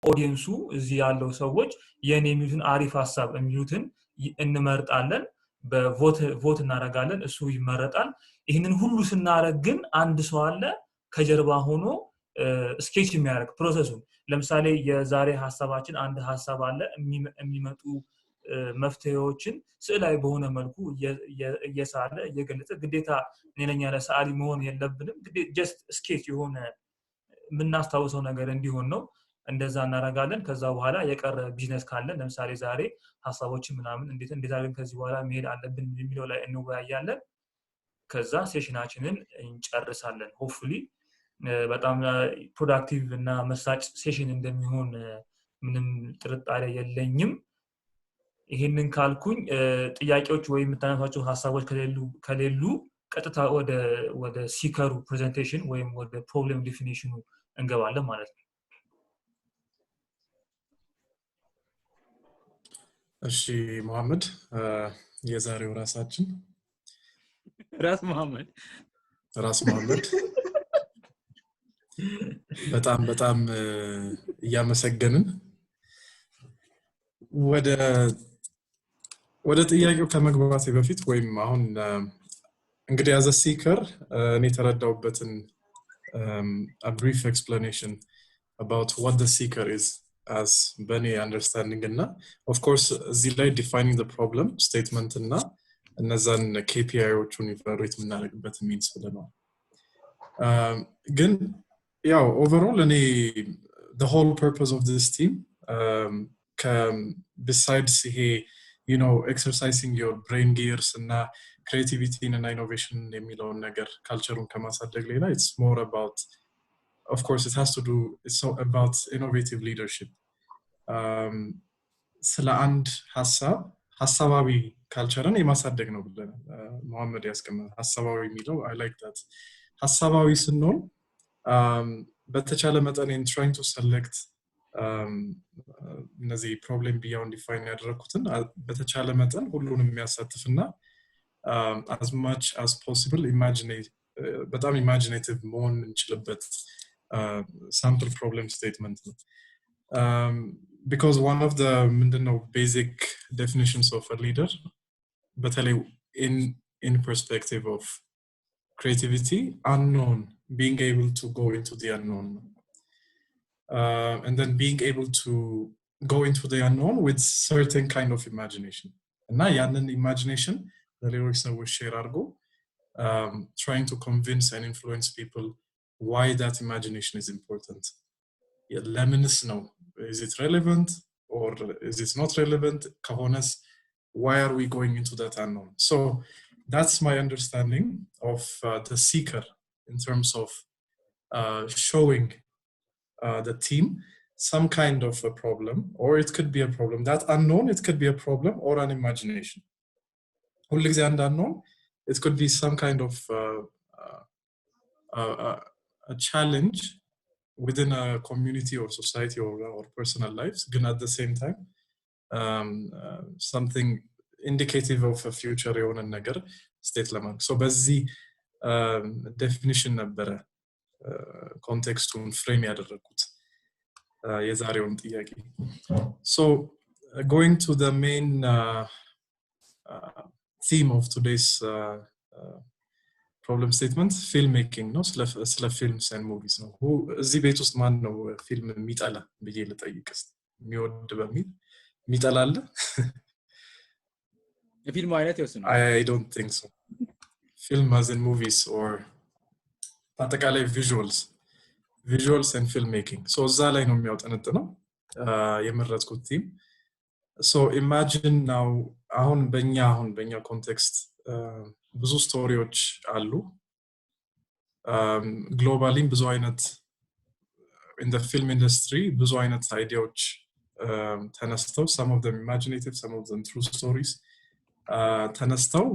ኦዲየንሱ እዚህ ያለው ሰዎች የኔ የሚሉትን አሪፍ ሐሳብ የሚሉትን እንመርጣለን በቮት እናረጋለን እሱ ይመረጣል ይሄንን ሁሉ ስናረግ ግን አንድ ሰው አለ ከጀርባ ሆኖ ስኬች የሚያደርግ ፕሮሰሱን ለምሳሌ የዛሬ ሐሳባችን አንድ ሐሳብ አለ የሚመጡ መፍትሄዎችን ስዕላዊ በሆነ መልኩ እየሳለ እየገለጸ ግዴታ እኔኛ ለሰዓሊ መሆን የለብንም ግዴታ just sketch የሆነ ምናስተዋውሰው ነገር እንዲሆን ነው እንደዛ እናረጋለን ከዛ በኋላ የቀረ ቢዝነስ ካለ ለምሳሌ ዛሬ ሐሳቦችን ምናምን እንዴት አድርገን ከዚህ በኋላ መሄድ አለብን የሚለው ላይ እንወያያለን ከዛ ሴሽናችንን እንጨርሳለን ሆፕፉሊ በጣም ፕሮዳክቲቭ እና መሳጭ ሴሽን እንደሚሆን ምንም ጥርጣሬ የለኝም ይሄንን ካልኩኝ ጥያቄዎች ወይ የምታነሳቸው ሐሳቦች ከሌሉ ቀጥታ ወደ ሲከሩ ፕሬዘንቴሽን ወይም ወደ ፕሮብሌም ዲፊኒሽኑ እንገባለን ማለት ነው እሺ መሐመድ የዛሬው ራሳችን ራስ መሐመድ በጣም እያመሰገንን ወደ ጥያቄው ከመግባቴ በፊት ወይም አሁን እንግዲህ as a seeker እኔ ተረዳውበትን a brief explanation about what the seeker is as bani understanding እና of course እዚህ ላይ defining the problem statement እና እነዛን KPI-ዎቹን ኢቫሉዌት የምናደርግበት means ብለናል ግን ያው overall እኔ the whole purpose of this team besides you know exercising your brain gears and creativity and innovation የሚለውን ነገር culture-ን ከማሳደግ ሌላ it's more about of course it has to do it's so about innovative leadership ስለ አንድ ሐሳባዊ culture-ን የማሳደግ ነው ብለን መሐመድ ያስቀመጠ ሐሳባዊ የሚለው I like that ሐሳባዊ ስንሆን በተቻለ መጠን in trying to select እነዚህ ፕሮብሌም ቢያውንድ ዲፋይን ያደረኩትን በተቻለ መጠን ሁሉንም የሚያሳትፍና as much as possible በጣም imaginative መሆን እንችልበት sample problem statement because one of the basic definitions of a leader በተለይ in perspective of creativity unknown being able to go into the unknown and then being able to go into the unknown with certain kind of imagination and yaንን imagination the lyrics that we share argo trying to convince and influence people why that imagination is important lemon's no is it relevant or is it not relevant kahonas why are we going into that unknown so that's my understanding of the seeker in terms of showing the team some kind of a problem or it could be a problem that unknown it could be a problem or an imagination only the unknown it could be some kind of a challenge within a community or society or personal lives but at the same time something indicative of a future የሆነ ነገር state ለማን so በዚህ definition ነበረ ኮንቴክስቱን ፍሬም ያደረኩት የዛሬውን ጥያቄ so going to the main theme of today's problem statement filmmaking ነው ስለ films and movies ነው እዚህ ቤት ውስጥ ማን ነው ፊልም የሚጠላ ብዬ ልጠይቅስ የሚወድ በሚል የሚጠላ አለ የፊልም አይነት ይወስኑ I don't think so film as in movies or አጠቃላይ visuals and filmmaking so እዛ ላይ ነው የሚያወጣነው የመረጥኩት ቲም so imagine now አሁን በእኛ ኮንቴክስት ብዙ ስቶሪዎች አሉ globally ብዙ አይነት in the film industry ብዙ አይነት አይዲያዎች ተነስተው some of them imaginative some of them true stories ተነስተው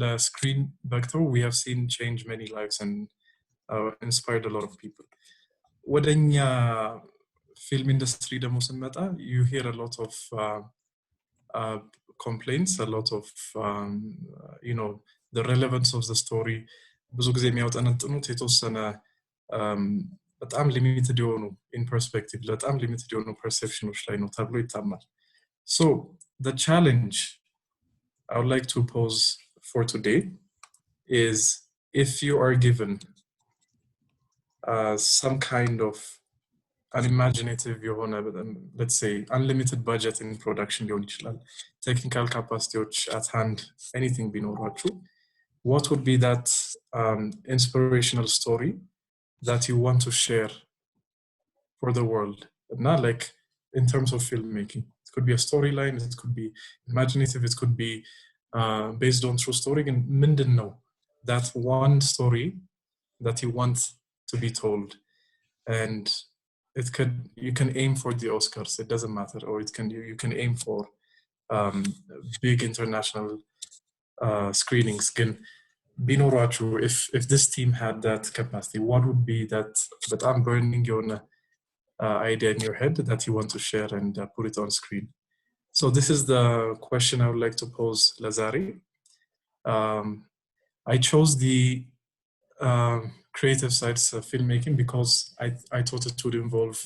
ለስክሪን በቅተው we have seen change many lives and inspired a lot of people ወደኛ film industry ደግሞ ስንመጣ you hear a lot of complaints a lot of you know the relevance of the story ብዙ ጊዜ የሚያወጣነጥኑት የተወሰነ በጣም ሊሚትድ የሆኑ in perspective በጣም ሊሚትድ የሆኑ perceptions ላይ ነው ተብሎ ይታማል so the challenge I would like to pose for today is if you are given some kind of unimaginative let's say unlimited budget in production ሊሆን ይችላል technical capacities at hand anything ቢኖራችሁ what would be that inspirational story that you want to share for the world not like in terms of filmmaking it could be a storyline it could be imaginative it could be based on true story and ምንድነው that one story that you want to be told and you can aim for the Oscars it doesn't matter or you can aim for big international screenings can ቢኖራችሁ if this team had that capacity what would be that I'm burning your idea in your head that you want to share and put it on screen so this is the question I would like to pose Lazari I chose the creative sides of filmmaking because I thought it would involve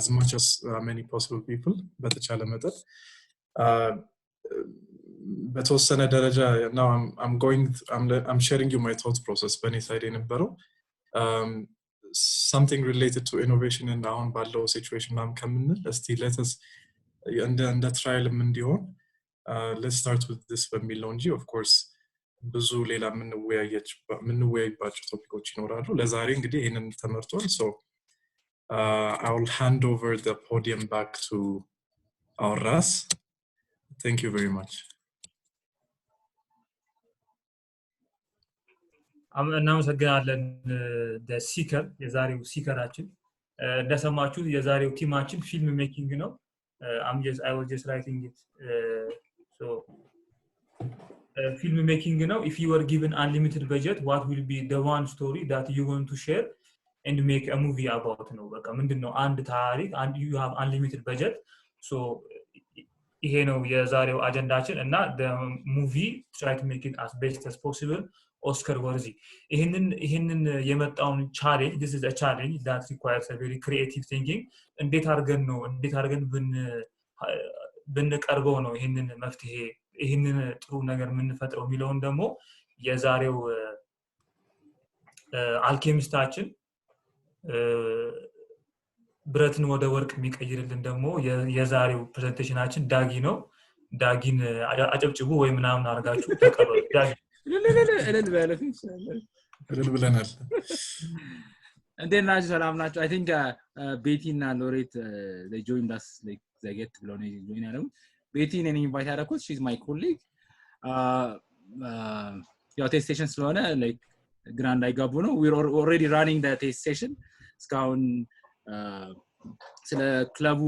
as much as many possible people በተቻለ መጠን በተወሰነ ደረጃ now I'm sharing you my thought process በኔ ሳይድ የነበረው something related to innovation and አሁን ባለው situation ማም ከምንል እስቲ let us እንደ trial እንዲሆን let's start with this በሚል ነው እንጂ of course ብዙ ሌላ ምንወያይባቸው ቶፒኮች ይኖራሉ ለዛሬ እንግዲህ ይሄንን ተመርጧል so I will hand over the podium back to our Ras thank you very much እናመሰግናለን the seeker የዛሬው ሲከራችን እንደሰማችሁ የዛሬው ቲማችን ፊልም ሜኪንግ ነው I was just writing it so film making now if you are given unlimited budget what will be the one story that you want to share and make a movie about ነው በቃ ምንድነው አንድ ታሪክ and you have unlimited budget so ይሄ ነው የዛሬው አጀንዳችን እና the movie try to make it as best as possible Oscar worthy ይሄንን የመጣውን challenge this is a challenge that requires a very creative thinking እንዴት አድርገን ብንቀርበው ነው ይሄንን መፍትሄ ይሄንን ጥሩ ነገር ምንፈጥረው የሚለውን ደግሞ የዛሬው አልኬሚስታችን ብረትን ወደ ወርቅ የሚቀይርልን ደግሞ የዛሬው ፕሬዘንቴሽናችን ዳጊ ነው ዳጊን አጨብጭቡ ወይ ምናምን አርጋችሁ ተቀበሉ ዳጊ እልል ብለናል እንደና ሰላም ናችሁ I think Betty እና ሎሬት they joined us like they get to know join ያለው Betty ነኝ ኢንቫይት አደረኩት she's my colleague your test session ስለሆነ like grand አይጋቡ ነው we're already running the test session እስካሁን ስለ ክለቡ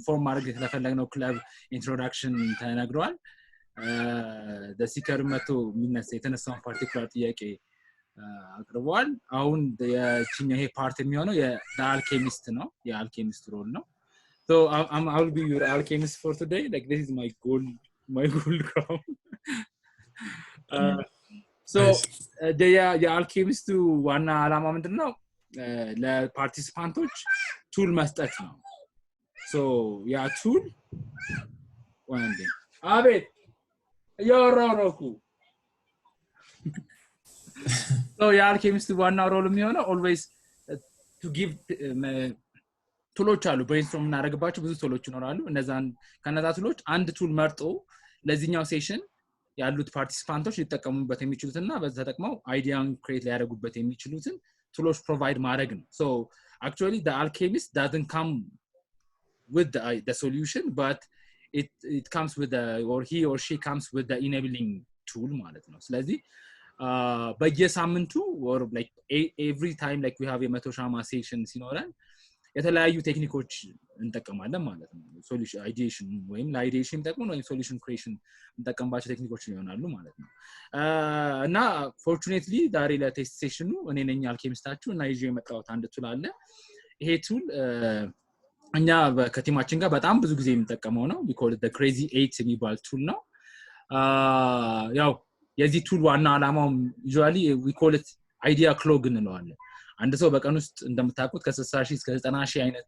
ፎርም ማድረግ ስለፈለግነው ክለብ ኢንትሮዳክሽን ተነግሯል the seeker መቶ የተነሳውን ፓርቲኩላር ጥያቄ አቅርቧል አሁን የቺኛ ይሄ ፓርት የሚሆነው የአልኬሚስት ነው የአልኬሚስት ሮል ነው so I will be your alchemist for today like this is my goal crown so the alchemist ዋና ዓላማ ምንድነው ለፓርቲሲፓንቶች ቱል መስጠት ነው so ያ ቱል ወንዴ አቤት ያወራውኩ so the alchemist ዋና ሮል የሚሆነው always to give ቱሎች አሉ brainstorm እናደርግባቸው ብዙ ቱሎች ይኖራሉ ከነዛ ቱሎች አንድ ቱል መርጦ ለዚህኛው ሴሽን ያሉት ፓርቲሲፓንቶች ሊጠቀሙበት የሚችሉትና በዛ ተጠቅመው አይዲያን ክሬት ሊያደርጉበት የሚችሉትን ቱሎች ፕሮቫይድ ማድረግ ነው so actually the alchemist doesn't come with the solution but it comes with or he or she comes with the enabling tool ማለት ነው ስለዚህ በየሳምንቱ or like every time like we have a meto shama session ሲኖረን የተለያዩ ቴክኒኮች እንጠቀማለን ማለት ነው ሶሉሽን አይዲዬሽን ወይም ለአይዲዬሽን ተጠቅመን ወይም ሶሉሽን ክሪኤሽን እንጠቀምባቸው ቴክኒኮች ይሆናሉ ማለት ነው እና fortunately ዛሬ ለቴስት ሴሽኑ እኔ ነኝ አልኬሚስታችሁ እና ይዤ የመጣሁት አንድ ቱል አለ ይሄ ቱል እኛ ከቲማችን ጋር በጣም ብዙ ጊዜ የምንጠቀመው ነው we call it the crazy 8 የሚባል ቱል ነው ያው የዚህ ቱል ዋና ዓላማው usually we call it idea clog እንለዋለን አንድ ሰው በቀን ውስጥ እንደምታውቁት ከ60,000 እስከ 90,000 አይነት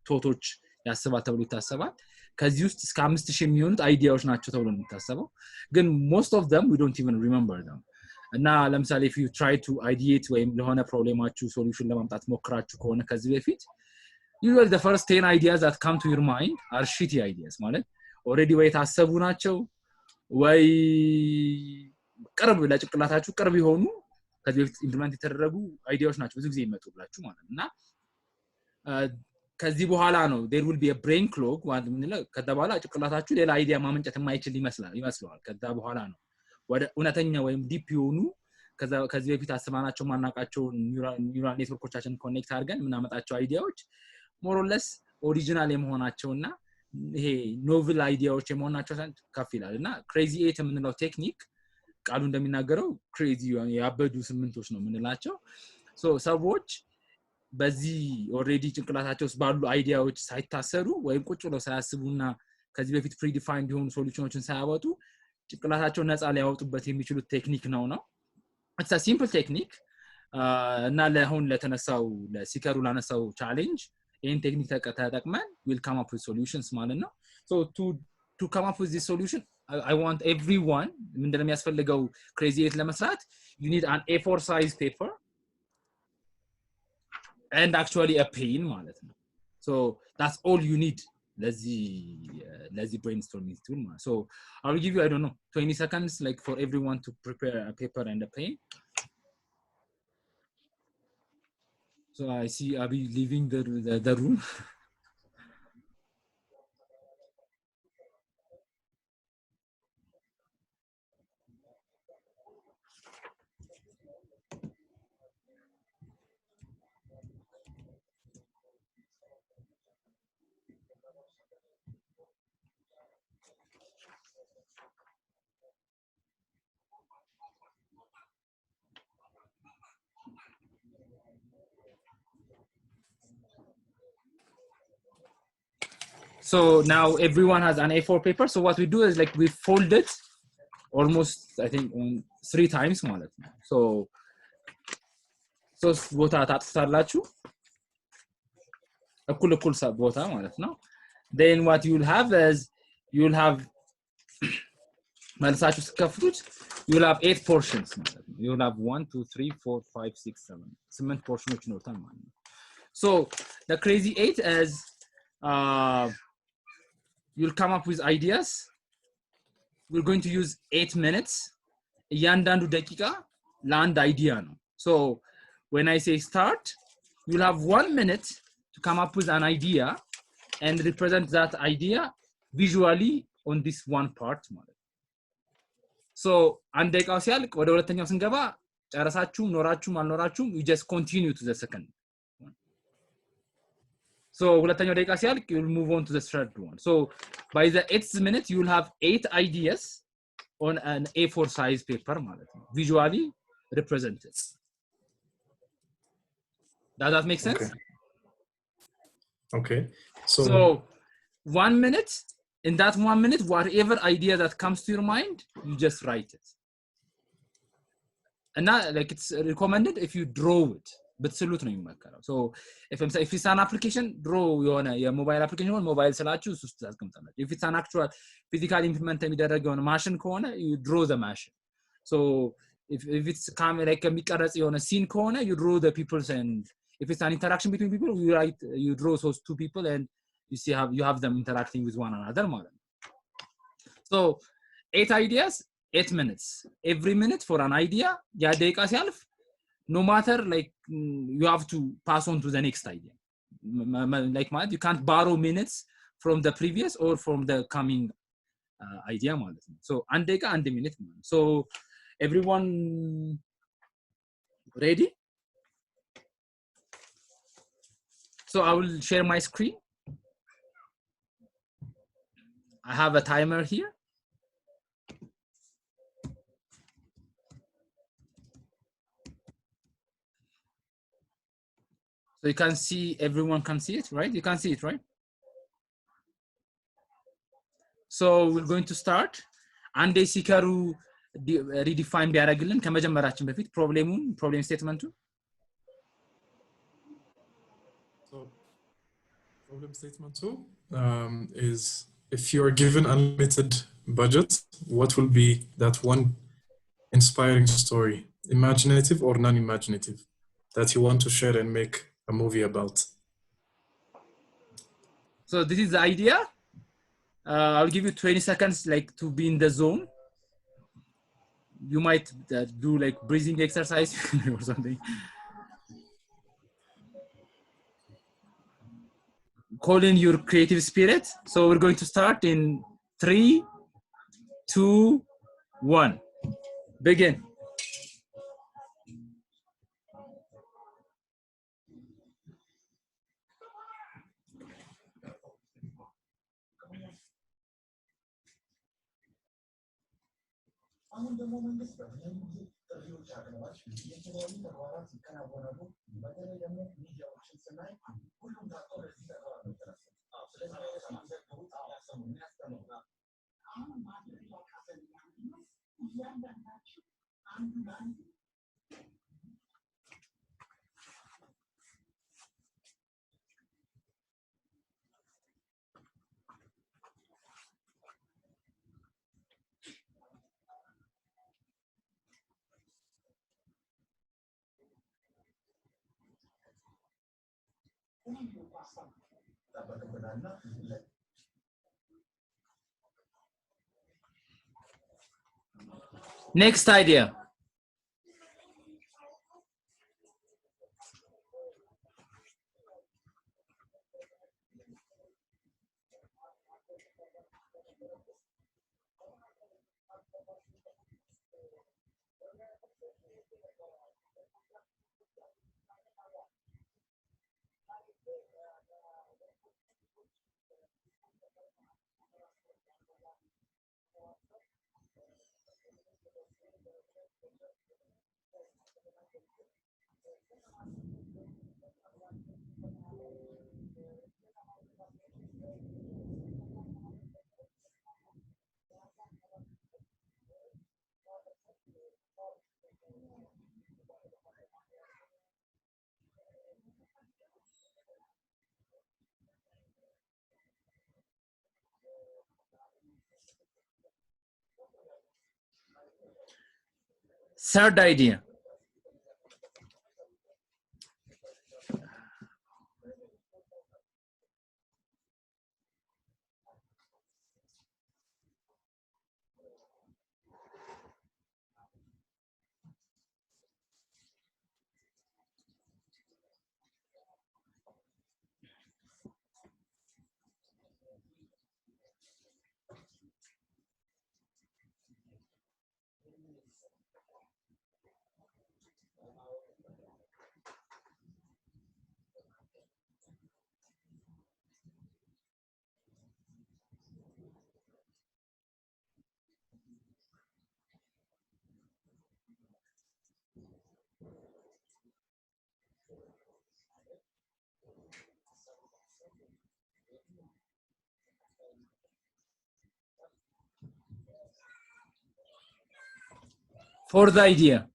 ቶቶች ያስባል ተብሎ ይታሰባል ከዚህ ውስጥ እስከ 5,000 የሚሆኑት አይዲያዎች ናቸው ተብሎ ነው የሚታሰበው ግን most of them we don't even remember them እና ለምሳሌ if you try to ideate ወይም ለሆነ ፕሮብሌማችሁ ሶሉሽን ለማምጣት ሞክራችሁ ከሆነ ከዚህ በፊት usually the first 10 ideas that come to your mind are shitty ideas ማለት already ወይ ታሰቡ ናቸው ወይ ቅርብ ለጭንቅላታችሁ ቅርብ ይሆኑ ከዚህ በፊት ኢምፕሊመንት የተደረጉ አይዲያዎች ናቸው ብዙ ጊዜ ይመጡላችሁ ማለት እና ከዚህ በኋላ ነው there will be a brain clog ማለት ነው ከዛ በኋላ ጭንቅላታችሁ ሌላ አይዲያ ማመንጨት የማይችል ይመስላል ከዛ በኋላ ነው ወደ እውነተኛ ወይም ዲፕ የሆኑ ከዚህ በፊት አስማናቸው ማናቃቸው ኒውራል ኔትወርኮቻችን ኮኔክት አድርገን ምናመጣቸው አይዲያዎች more or less ኦሪጂናል የመሆናቸውና ይሄ ኖቨል አይዲያዎች የመሆናቸው ከፍ ይላልና crazy 8 የምንለው ቴክኒክ ቃሉ እንደሚናገረው crazy ያበዱ ስምንቶች ነው ምንላቸው so ሰዎች በዚህ already ጭንቅላታቸው ውስጥ ባሉ አይዲያዎች ሳይታሰሩ ወይም ቁጭ ብለው ሳያስቡና ከዚህ በፊት predefined የሆኑ ሶሉሽኖችን ሳያወጡ ጭንቅላታቸው ነፃ ሊያወጡበት የሚችሉት ቴክኒክ ነው it's a simple technique እና ለአሁን ለተነሳው ለሲከሩ ላነሳው ቻሌንጅ ይሄን ቴክኒክ ተጠቅመን will come up with solutions ማለት ነው so to come up with this solution I want everyone ምንድነው የሚያስፈልገው crazy 8 ለመስራት you need an A4 size paper and actually a pen ማለት ነው so that's all you need lazy brainstorming tool so I will give you I don't know 20 seconds like for everyone to prepare a paper and a pen so I see Abhi leaving the room So now everyone has an A4 paper so what we do is like we fold it almost I think 3 times ማለት ነው so ቦታ ታጥፋላችሁ እኩል ቦታ ማለት ነው then what you'll have is you'll have መልሳችሁ ስከፍቱት you'll have 8 portions ማለት ነው you'll have 1 2 3 4 5 6 7 8 portions ይኖራል ማለት ነው so the crazy 8 is you'll come up with ideas we're going to use 8 minutes እያንዳንዱ ደቂቃ ለአንድ አይዲያ ነው so when I say start you'll have 1 minute to come up with an idea and represent that idea visually on this one part ማለት so አንድ ደቂቃው ሲያልቅ ወደ ሁለተኛው ስንገባ ጨረሳችሁ ኖራችሁም አልኖራችሁም you just continue to the second so ሁለተኛው ደቂቃ ሲያልቅ you'll move on to the third one so by the 8th minute you'll have 8 ideas on an A4 size paper ማለት ነው visually represented does that make sense okay so 1 minute in that 1 minute whatever idea that comes to your mind you just write it and now like it's recommended if you draw it በትስሉት ነው የሚመከረው so if it's an application draw የሆነ የሞባይል application ሆነ ሞባይል ስላችሁ እሱ ውስጥ ታስቀምጣላችሁ if it's an actual physical implement የሚደረግ የሆነ ማሽን ከሆነ you draw the machine so if it's like የሚቀረጽ የሆነ scene ከሆነ you draw the peoples and if it's an interaction between people you draw those two people and you have them interacting with one another ማለት ነው so 8 ideas 8 minutes every minute for an idea ያ ደቂቃ ሲያልፍ no matter like you have to pass on to the next idea like you can't borrow minutes from the previous or from the coming idea ማለት ነው so አንድ ደቂቃ አንድ minute so everyone ready so I will share my screen I have a timer here so you can see everyone can see it right you can see it right so we're going to start and they ሲከሩ redefine ቢያደርግልን ከመጀመራችን በፊት problem statement Problem statement 2 is if you are given unlimited budget, what will be that one inspiring story, imaginative or non-imaginative, that you want to share and make a movie about? So this is the idea. I'll give you 20 seconds like to be in the zone. You might do like breathing exercise or something. Call in your creative spirit. So we're going to start in 3, 2, 1. Begin. አሁን ደግሞ መንግስት በተለያዩ ጥሪዎች አቅርባች የተለያዩ ተግባራት ይከናወናሉ። በተለይ ደግሞ ሚዲያዎችን ስናይ ሁሉም ታውቀው ለዚህ ተግባር ነው የተነሳው። ስለዚህ የሚዘግቡት ያሰሙ የሚያስተምሩ አሁን ማድረግ ያቃተን ነው እያንዳንዳችሁ አንዱ ለአንዱ Next idea. Third idea. Fourth idea.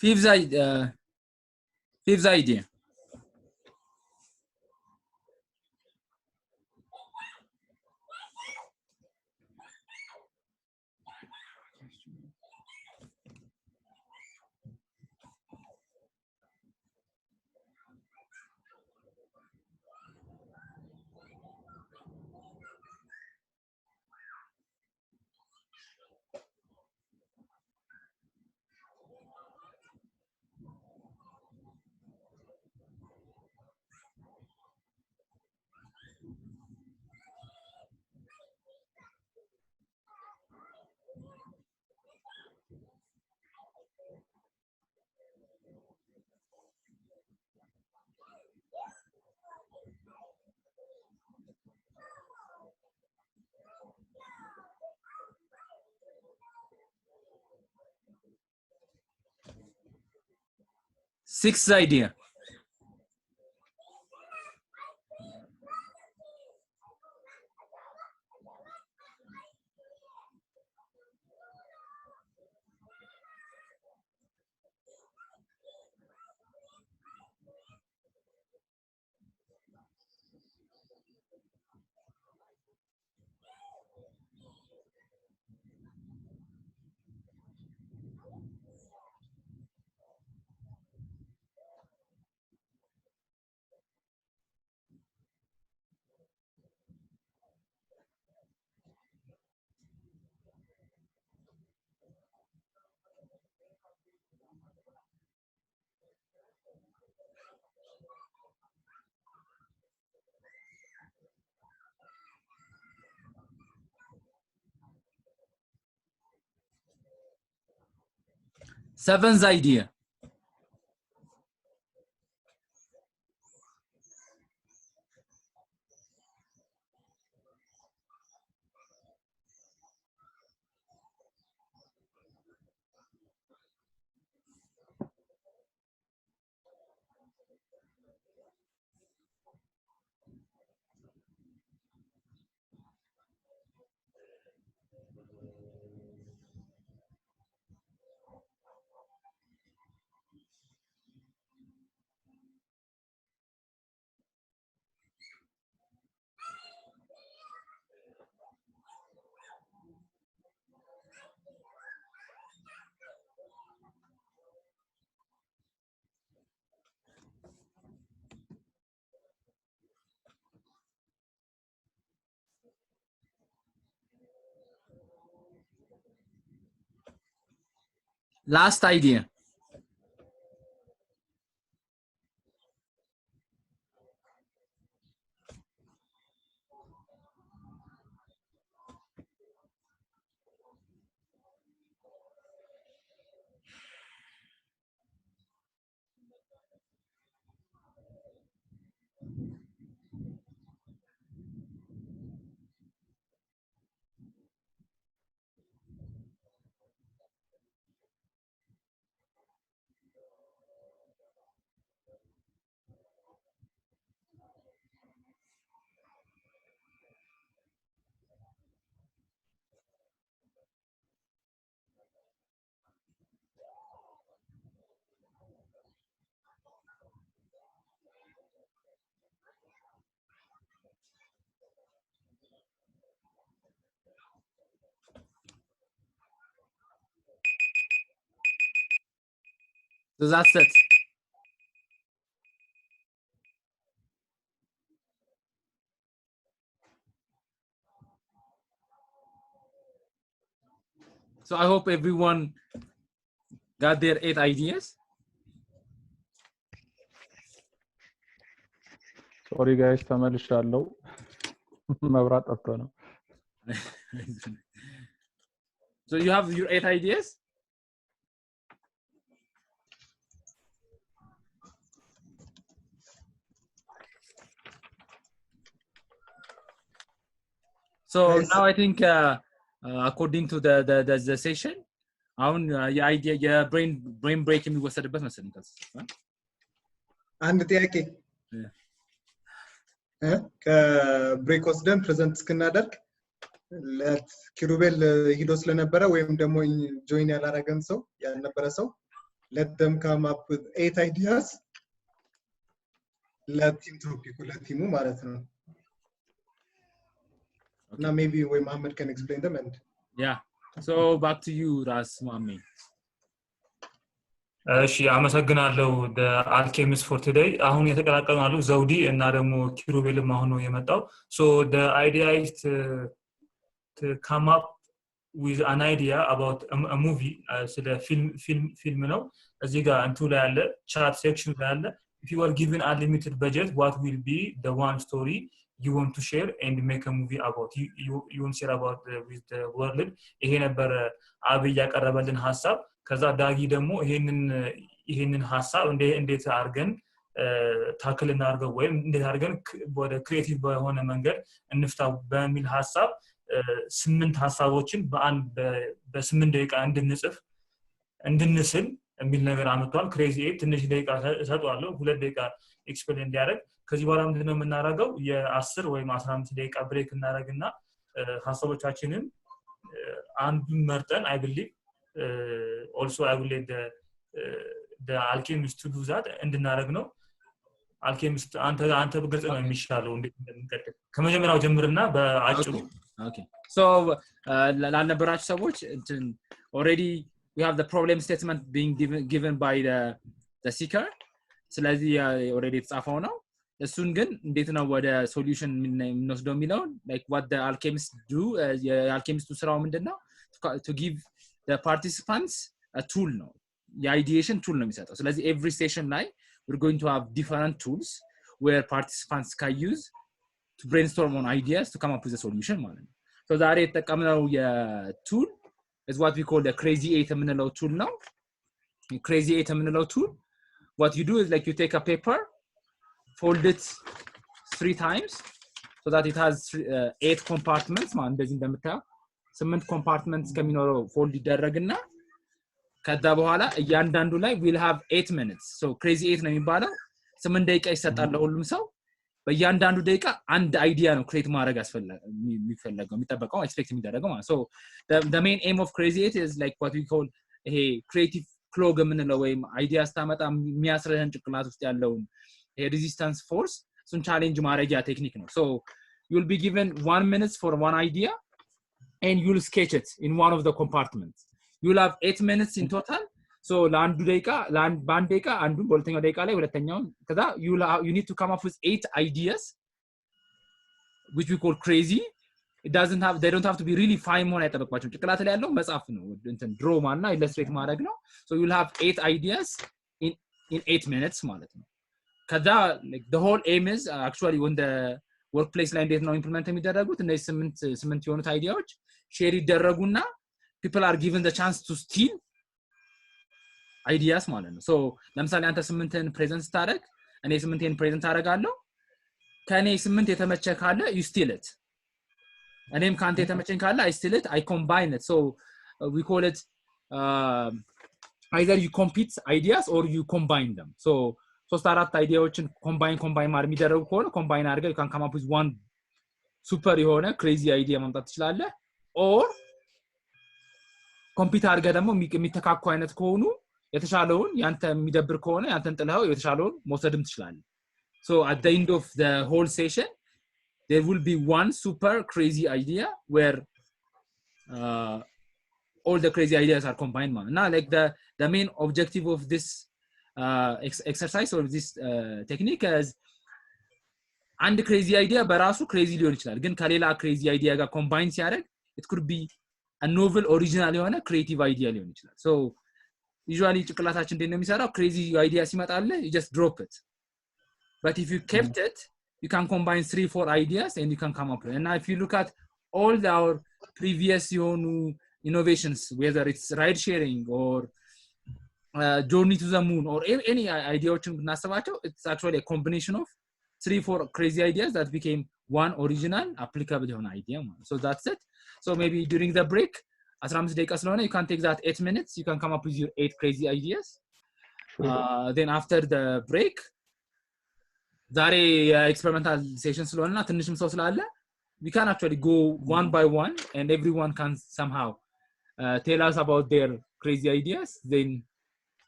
Fifth idea. Sixth idea. Seventh idea. Last idea. So that's it. So I hope everyone got their 8 ideas. Sorry guys, ተመልሻለሁ። መብራት ጠፍቶ ነው። So you have your 8 ideas? So Yes. now I think according to the session, your idea, your brain break የሚወሰድበት መሰለኝ አንድ ጥያቄ ከብሬክ ወስደን ፕሬዘንት እስክናደርግ ለኪሩቤል ሂዶ ስለነበረ ወይም ደግሞ ጆይን ያላረገን ሰው ያልነበረ ሰው let them come up with 8 ideas ለቲም ቶፒኩ ለቲሙ ማለት ነው Now maybe we Mohammed can explain them and yeah so back to you Ras Mohammed. እሺ አመሰግናለሁ the alchemist for today አሁን የተቀላቀሉ አሉ ዘውዲ እና ደግሞ ኪሩቤልም አሁን ነው የመጣው so the idea is to come up with an idea about a movie ስለ ፊልም ነው እዚህ ጋር እንቱ ላይ ያለ chat section ላይ ያለ if you are given unlimited budget what will be the one story you want to share and make a movie about you want to share about with the world ይሄ ነበር አብይ ያቀረበልን ሐሳብ ከዛ ዳጊ ደግሞ ይሄንን ሐሳብ እንዴት አርገን ታክል እናርገው ወይም እንዴት አርገን ወደ ክሪኤቲቭ በሆነ መንገድ እንፍታው በሚል ሐሳብ 8 ሐሳቦችን በ8 ደቂቃ እንድንስል የሚል ነገር አመጣው ክሬዚ ኤት ትንሽ ደቂቃ ሰጥቷለሁ 2 ደቂቃ ኤክስፕሌን እንዲያደርግ ከዚህ በኋላ ምንድነው የምናደርገው የ10 ወይም 15 ደቂቃ ብሬክ እናደርግና ሐሳቦቻችንን አንዱን መርጠን I believe also I will let the alchemist to do that እንድናደርግ ነው alchemist አንተ በግልጽ ነው የሚሻለው እንዴት እንደምንቀጥል ከመጀመሪያው ጀምርና በአጭሩ okay so ላልነበራችሁ ሰዎች already we have the problem statement being given by the seeker ስለዚህ already የተጻፈው ነው እሱን ግን እንዴት ነው ወደ ሶሉሽን የምንወስደው የሚለው like what the alchemists do የalchemist ስራው ምንድነው to give the participants a tool ነው የideation tool ነው የሚሰጠው ስለዚህ every session ላይ we're going to have different tools where participants can use to brainstorm on ideas to come up with a solution ማለት ነው so ዛሬ የተጠቀምነው የtool is what we call the crazy 8 የምንለው tool ነው crazy 8 የምንለው tool what you do is like you take a paper fold it 3 times so that it has 8 compartments ማለት እንደዚህ እንደምታየው 8 compartments ከሚኖረው fold ይደረግና ከዛ በኋላ እያንዳንዱ ላይ we'll have 8 minutes so crazy 8 ነው የሚባለው 8 ደቂቃ ይሰጣል ለሁሉም ሰው በእያንዳንዱ ደቂቃ አንድ አይዲያ ነው ክሬት ማድረግ የሚፈልገው የሚጠበቀው ኤክስፔክት የሚደረገው ማለት so the main aim of crazy 8 is like what we call ይሄ creative clog የምንለው ወይም አይዲያ ስታመጣ የሚያስረህን ጭንቅላት ውስጥ ያለውን resistance force sun challenge ማረጊያ ቴክኒክ ነው so you'll be given 1 minute for one idea and you'll sketch it in one of the compartments you'll have 8 minutes in total so ለአንዱ ደቂቃ በአንድ ደቂቃ አንዱ በሁለተኛው ደቂቃ ላይ ሁለተኛው ከዛ you need to come up with 8 ideas which we call crazy they don't have to be really fine መሆን አይጠበቅባቸውም ጭንቅላት ላይ ያለው መጻፍ ነው እንትን ድሮ ማና ኢለስትሬት ማድረግ ነው so you'll have 8 ideas in 8 minutes ማለት ነው ከዛ like the whole aim is actually when the workplace ላይ እንዴት ነው ኢምፕሊመንት የሚደረጉት እነዚህ 8 የሆኑት አይዲያዎች ሼር ይደረጉና people are given the chance to steal ideas ማለት ነው so ለምሳሌ አንተ 8ን ፕሬዘንት ታደርግ እኔ 8ን ፕሬዘንት አደርጋለሁ ከኔ 8 የተመቸ ካለ you steal it እኔም ካንተ የተመቸኝ ካለ I steal it I combine it so we call it either you compete ideas or you combine them so 3-4 አይዲያዎችን ኮምባይን ማድረግ የሚደረጉ ከሆነ ኮምባይን አድርገህ you can come up with one super የሆነ crazy idea ማምጣት ትችላለህ or ኮምፒት አድርገህ ደግሞ የሚተካኩ አይነት ከሆኑ የተሻለውን ያንተ የሚደብር ከሆነ ያንተን ጥለው የተሻለውን መውሰድም ትችላለህ so at the end of the whole session there will be one super crazy idea where all the crazy ideas are combined now like the main objective of this exercise or this technique is and crazy idea በራሱ crazy ሊሆን ይችላል ግን ከሌላ crazy idea ጋር combine ሲያደርግ it could be a novel original የሆነ creative idea ሊሆን ይችላል so usually ጭንቅላታችን እንዴት ነው የሚሰራው crazy idea ሲመጣለ you just drop it but if you kept it you can combine 3-4 ideas and you can come up with and now if you look at all our previous የሆኑ innovations whether it's ride sharing or journey to the moon or any ideaዎችን ብናስባቸው it's actually a combination of 3-4 crazy ideas that became one original applicable የሆነ idea so that's it so maybe during the break 15 ደቂቃ ስለሆነ you can take that 8 minutes you can come up with your 8 crazy ideas then after the break ዛሬ experimental session ስለሆነና ትንሽም ሰው ስላለ we can actually go one by one and everyone can somehow tell us about their crazy ideas then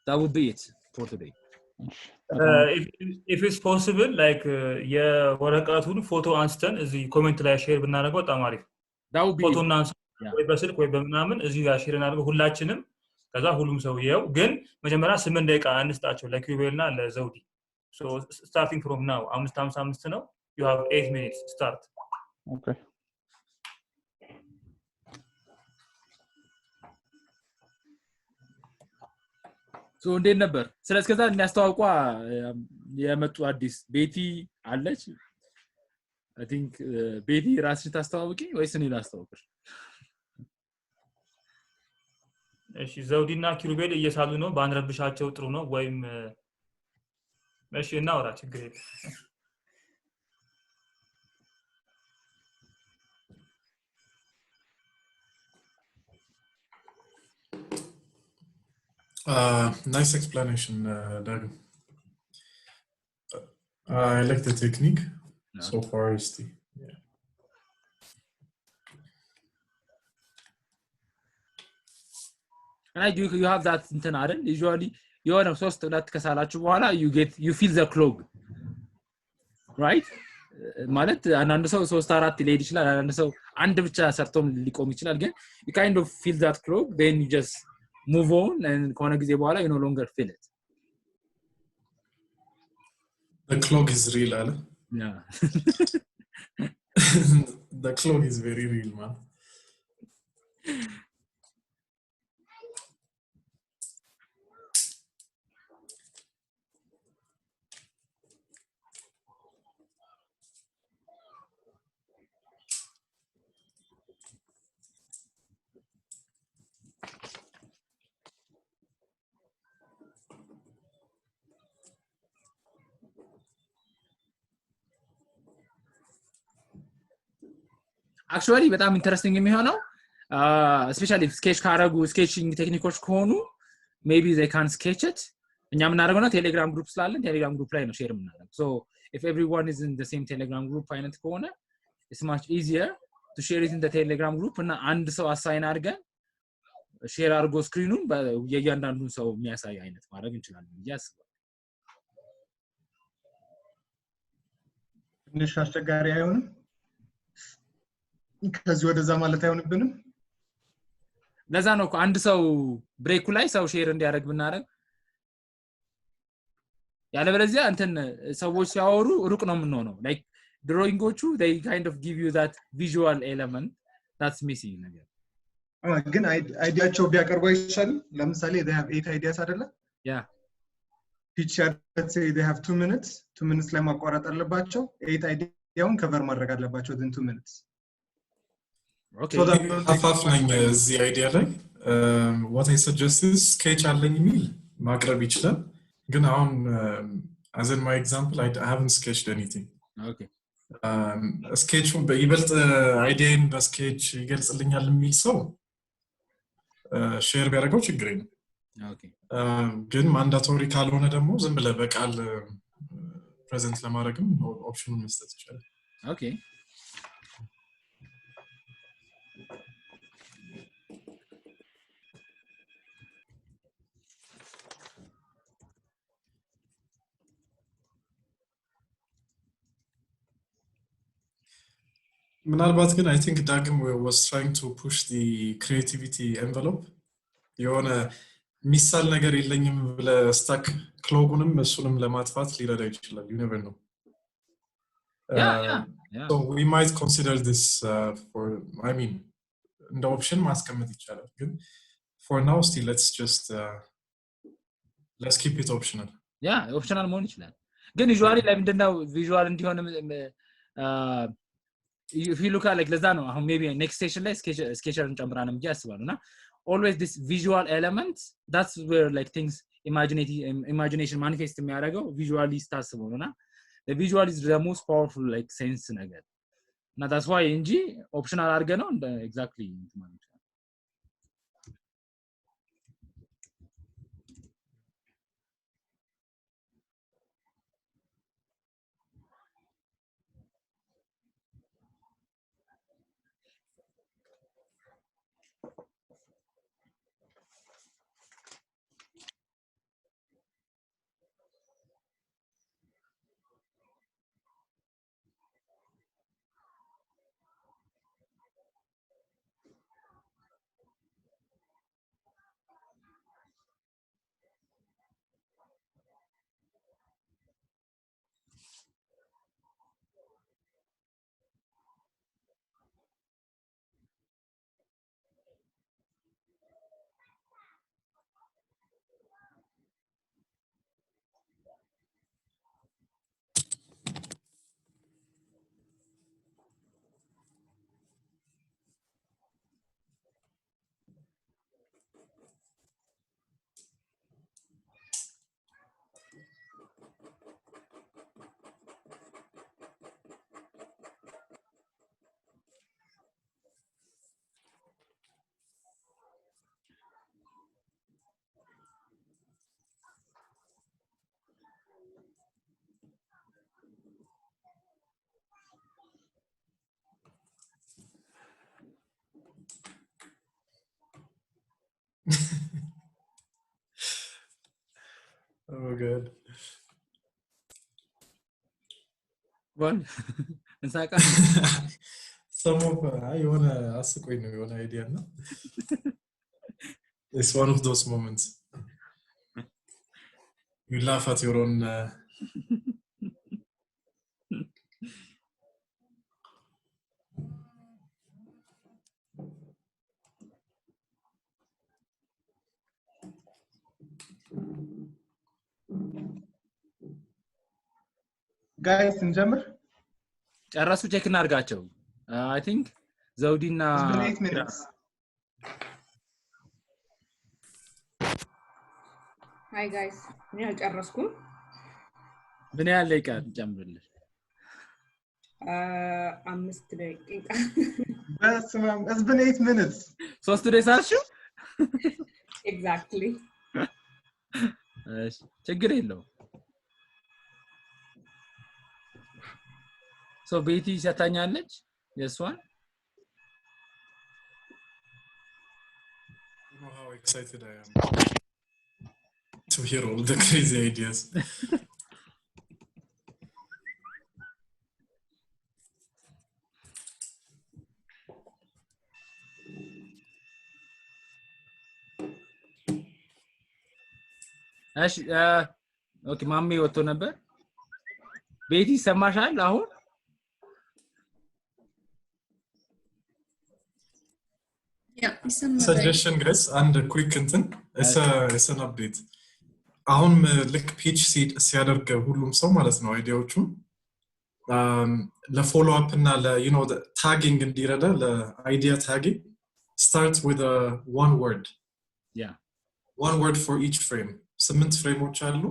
that would be it for today if it's possible like የወረቀቱን ፎቶ አንስተን እዚህ ኮሜንት ላይ ሼር ብናደርገው በጣም አሪፍ that would be ፎቶና ወይ በስልክ ወይ በምናምን እዚህ ጋር ሼር እናደርገው ሁላችንም ከዛ ሁሉም ሰው ይየው ግን መጀመሪያ 8 ደቂቃ አንስጣቸው ለኪዩቤልና ለዘውዲ so starting from now 5:55 ነው you have 8 minutes start okay so እንዴት ነበር ስለዚህ ከዛ የሚያስተዋውቋ የመጡ አዲስ ቤቲ አለች I think ቤቲ ራስሽ ታስተዋውቂ ወይስ እኔ ላስተዋውቅሽ እሺ ዘውዲና ኪሩቤል እየሳሉ ነው ባንረብሻቸው ጥሩ ነው ወይም እሺ እናውራ ችግር የለም Nice explanation, Doug. I like the technique. Yeah. So far, yeah. And you have that እንትን አይደል usually የሆነ ሶስት ሁለት ከሳላችሁ በኋላ you feel the clog, right? ማለት አንዳንድ ሰው 3 4 ሊሄድ ይችላል አንዳንድ ሰው አንድ ብቻ ሰርቶም ሊቆም ይችላል ግን you kind of feel that clog, then you just move on and ከሆነ ጊዜ በኋላ you no longer feel it. The clog is real, Ale. Yeah. The clog is very real, man. Actually በጣም ኢንተረስቲንግ የሚሆነው especially sketch ካረጉ sketching ቴክኒኮች ከሆኑ maybe they can sketch it እኛ ምናደርገው ነው ቴሌግራም ግሩፕ ስላለን ቴሌግራም ግሩፕ ላይ ነው ሼር የምናደርገው so if everyone is in the same telegram group አይነት ከሆነ it's much easier to share it in the telegram group እና አንድ ሰው አሳይን አድርገን ሼር አድርጎ ስክሪኑን የእያንዳንዱን ሰው የሚያሳይ አይነት ማድረግ እንችላለን ያስባል ትንሽ አስቸጋሪ አይሆንም ከዚህ ወደዛ ማለት አይሆንብንም ለዛ ነው አንድ ሰው ብሬኩ ላይ ሰው ሼር እንዲያደርግ ብናደርግ ያለበለዚያ እንትን ሰዎች ሲያወሩ ሩቅ ነው የምንሆነው like drawingoቹ they kind of give you that visual element that's missing ነገር ግን አይዲያቸው ቢያቀርቡ አይሻልም ለምሳሌ they have 8 ideas አይደለ yeah pitch let's say they have 2 minutes ላይ ማቋረጥ አለባቸው 8 አይዲያውን ከቨር ማድረግ አለባቸው within 2 minutes okay so that half ነኝ እዚህ አይዲያ ላይ what I suggest is sketch አለኝ የሚል ማቅረብ ይችላል ግን አሁን as in my example I haven't sketched anything okay sketch በይበልጥ አይዲያን በስኬች ይገልጽልኛል የሚል ሰው ሼር ቢያደርገው ችግር የለም okay ግን ማንዳቶሪ ካልሆነ ደግሞ ዝም ብለ በቃል ፕሬዘንት ለማድረግም ኦፕሽኑን መስጠት ይችላል okay ምናልባት ግን I think Dagim was trying to push the creativity envelope የሆነ ሚሳል ነገር የለኝም ብለ ስታክ ክሎጉንም እሱንም ለማጥፋት ሊረዳ ይችላል you never know yeah so we might consider this for I mean the option ማስቀመጥ ይችላል ግን for now still let's keep it optional yeah optional መሆን ይችላል ግን usually ላይ ምንድነው visual እንዲሆን if you look at like ለዛ ነው አሁን maybe next station ላይ sketcher እንጨምራለን ብዬ አስባለሁና always this visual element that's where like things imagination manifest የሚያደርገው visually ስታስበው ነውና the visual is the most powerful like sense ነገር እና that's why እንጂ optional አድርገ ነው exactly ማለት ነው One. እንሳቃ some of የሆነ አስቆኝ ነው የሆነ አይዲያ ነው it's one of those moments you laugh at your own guys እንጀምር ጨረሱ ቼክ እናርጋቸው I think ዘውዲና 8 minutes Hi guys እኔ አልጨረስኩም ምን ያህል ይቀር ጨምርልሽ 5 ደቂቃ በስመ አብ it's been 8 minutes 3 ደቂቃችሁ exactly እሺ ችግር የለው So ቤቲ ሰታኛለች የሷን you know how excited I am to hear all the crazy ideas እሺ ኦኬ ማሜ ወጥቶ ነበር ቤቲ ሰማሻል አሁን yeah suggestion guys and a quick content it's an update አሁን ልክ ፒች ሲያደርግ ሁሉም ሰው ማለት ነው አይዲያዎቹ ለፎሎ አፕ እና you know the tagging እንዲረዳ ለአይዲያ tagging start with a one word yeah one word for each frame 8 ፍሬሞች አሉ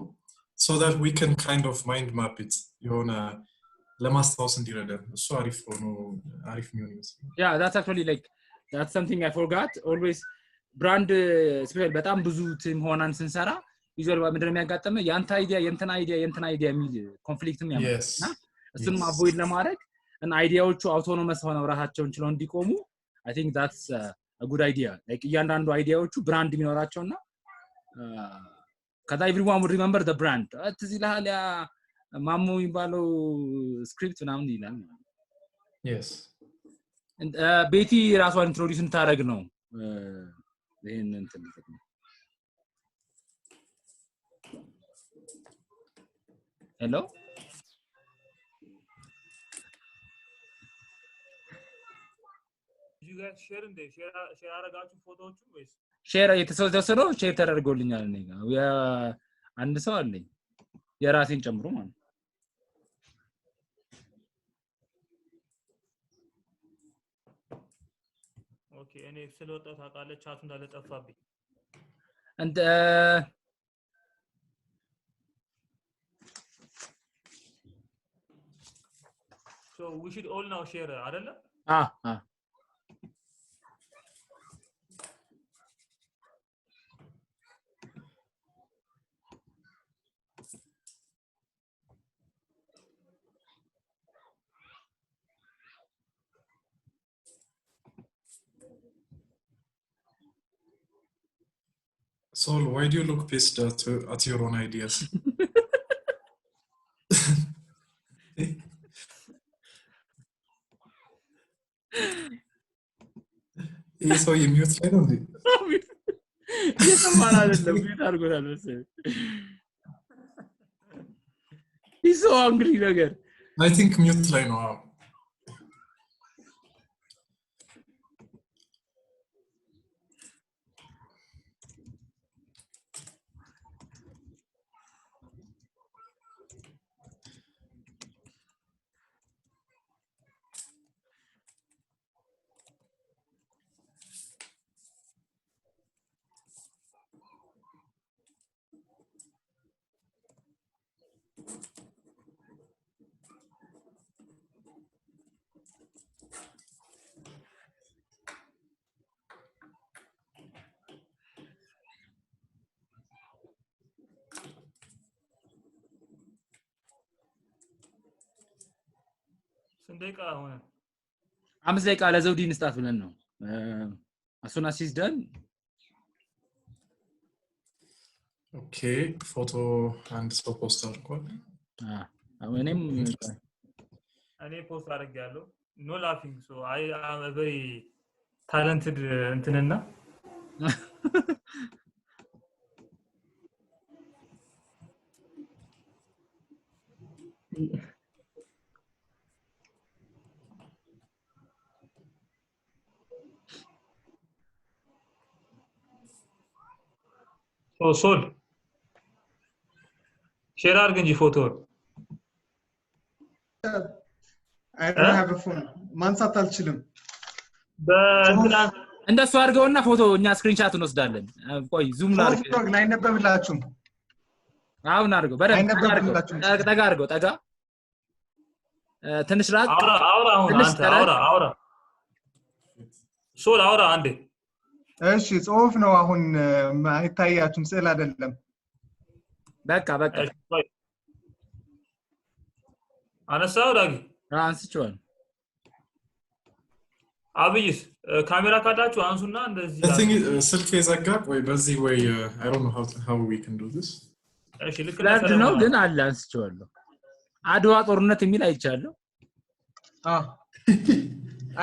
so that we can kind of mind map it የሆነ ለማስታወስ እንዲረዳ እሱ አሪፍ ነው yeah that's actually like that's something I forgot always brand special በጣም ብዙ ቲም ሆናን ስንሰራ usually ምንድነው የሚያጋጥመው ያንተ አይዲያ የንተና አይዲያ የሚል ኮንፍሊክትም ያመጣና እሱን አቮይድ ለማድረግ እና አይዲያዎቹ አውቶኖመስ ሆነው ራሳቸውን ችለው እንዲቆሙ I think that's a good idea like እያንዳንዱ አይዲያዎቹ ብራንድ የሚኖራቸውና ከዛ everyone would remember the brand እዚህ ለሃለ ማሙ የሚባለው ስክሪፕት ምናምን ይላል yes and ቤቲ ራሷን ኢንትሮዲዩስ እንታረግ ነው ይሄን እንትን hello you guys share አረጋችሁ ፎቶዎቹ ወይስ ሼር የተሰደሰደው ሼር ተደርጎልኛል እኔ ጋር አንድ ሰው አለኝ የራሴን ጨምሮ ማለት ኦኬ እኔ ስለወጣው ታውቃለህ ቻቱ እንዳለ ጠፋብኝ and so we should all now share አይደለ Saul, why do you look pissed at your own ideas? He's so mute ላይ ነው የሰማን አይደለም ቢት አድርጎናል መሰለኝ he's so angry ነገር I think mute ላይ ነው ስንደቃ ሆነ 5 ደቂቃ ለዘውዲ እንስጣት ብለን ነው አሱና ሲስ ደን ኦኬ ፎቶ አንድ ሰው ፖስት አድርጓል እኔም እኔ ፖስት አድርጌያለሁ no laughing so I am a very talented እንትንና ሶል ሼር አድርግ እንጂ ፎቶ I don't have a phone ማንሳት አልችልም እንደሱ አድርገውና ፎቶ እኛ ስክሪንሻት እንወስዳለን ቆይ ዙም ላድርግ አይነበብላችሁም አሁን አድርገው በደንብ ጠጋ አድርገው ጠጋ ትንሽ ራቅ አውራ አሁን አንተ አውራ ሶል አውራ አንዴ እሺ ጽሁፍ ነው አሁን አይታያችሁም ስዕል አይደለም በቃ አነሳው ዳጊ አንስቼዋል አብይስ ካሜራ ካላችሁ አንሱና እንደዚህ I think ስልክ የዘጋ ወይ በዚህ ወይ I don't know how we can do this እሺ ልክ ነው ግን አለ አንስቼዋለሁ አድዋ ጦርነት የሚል አይቻለሁ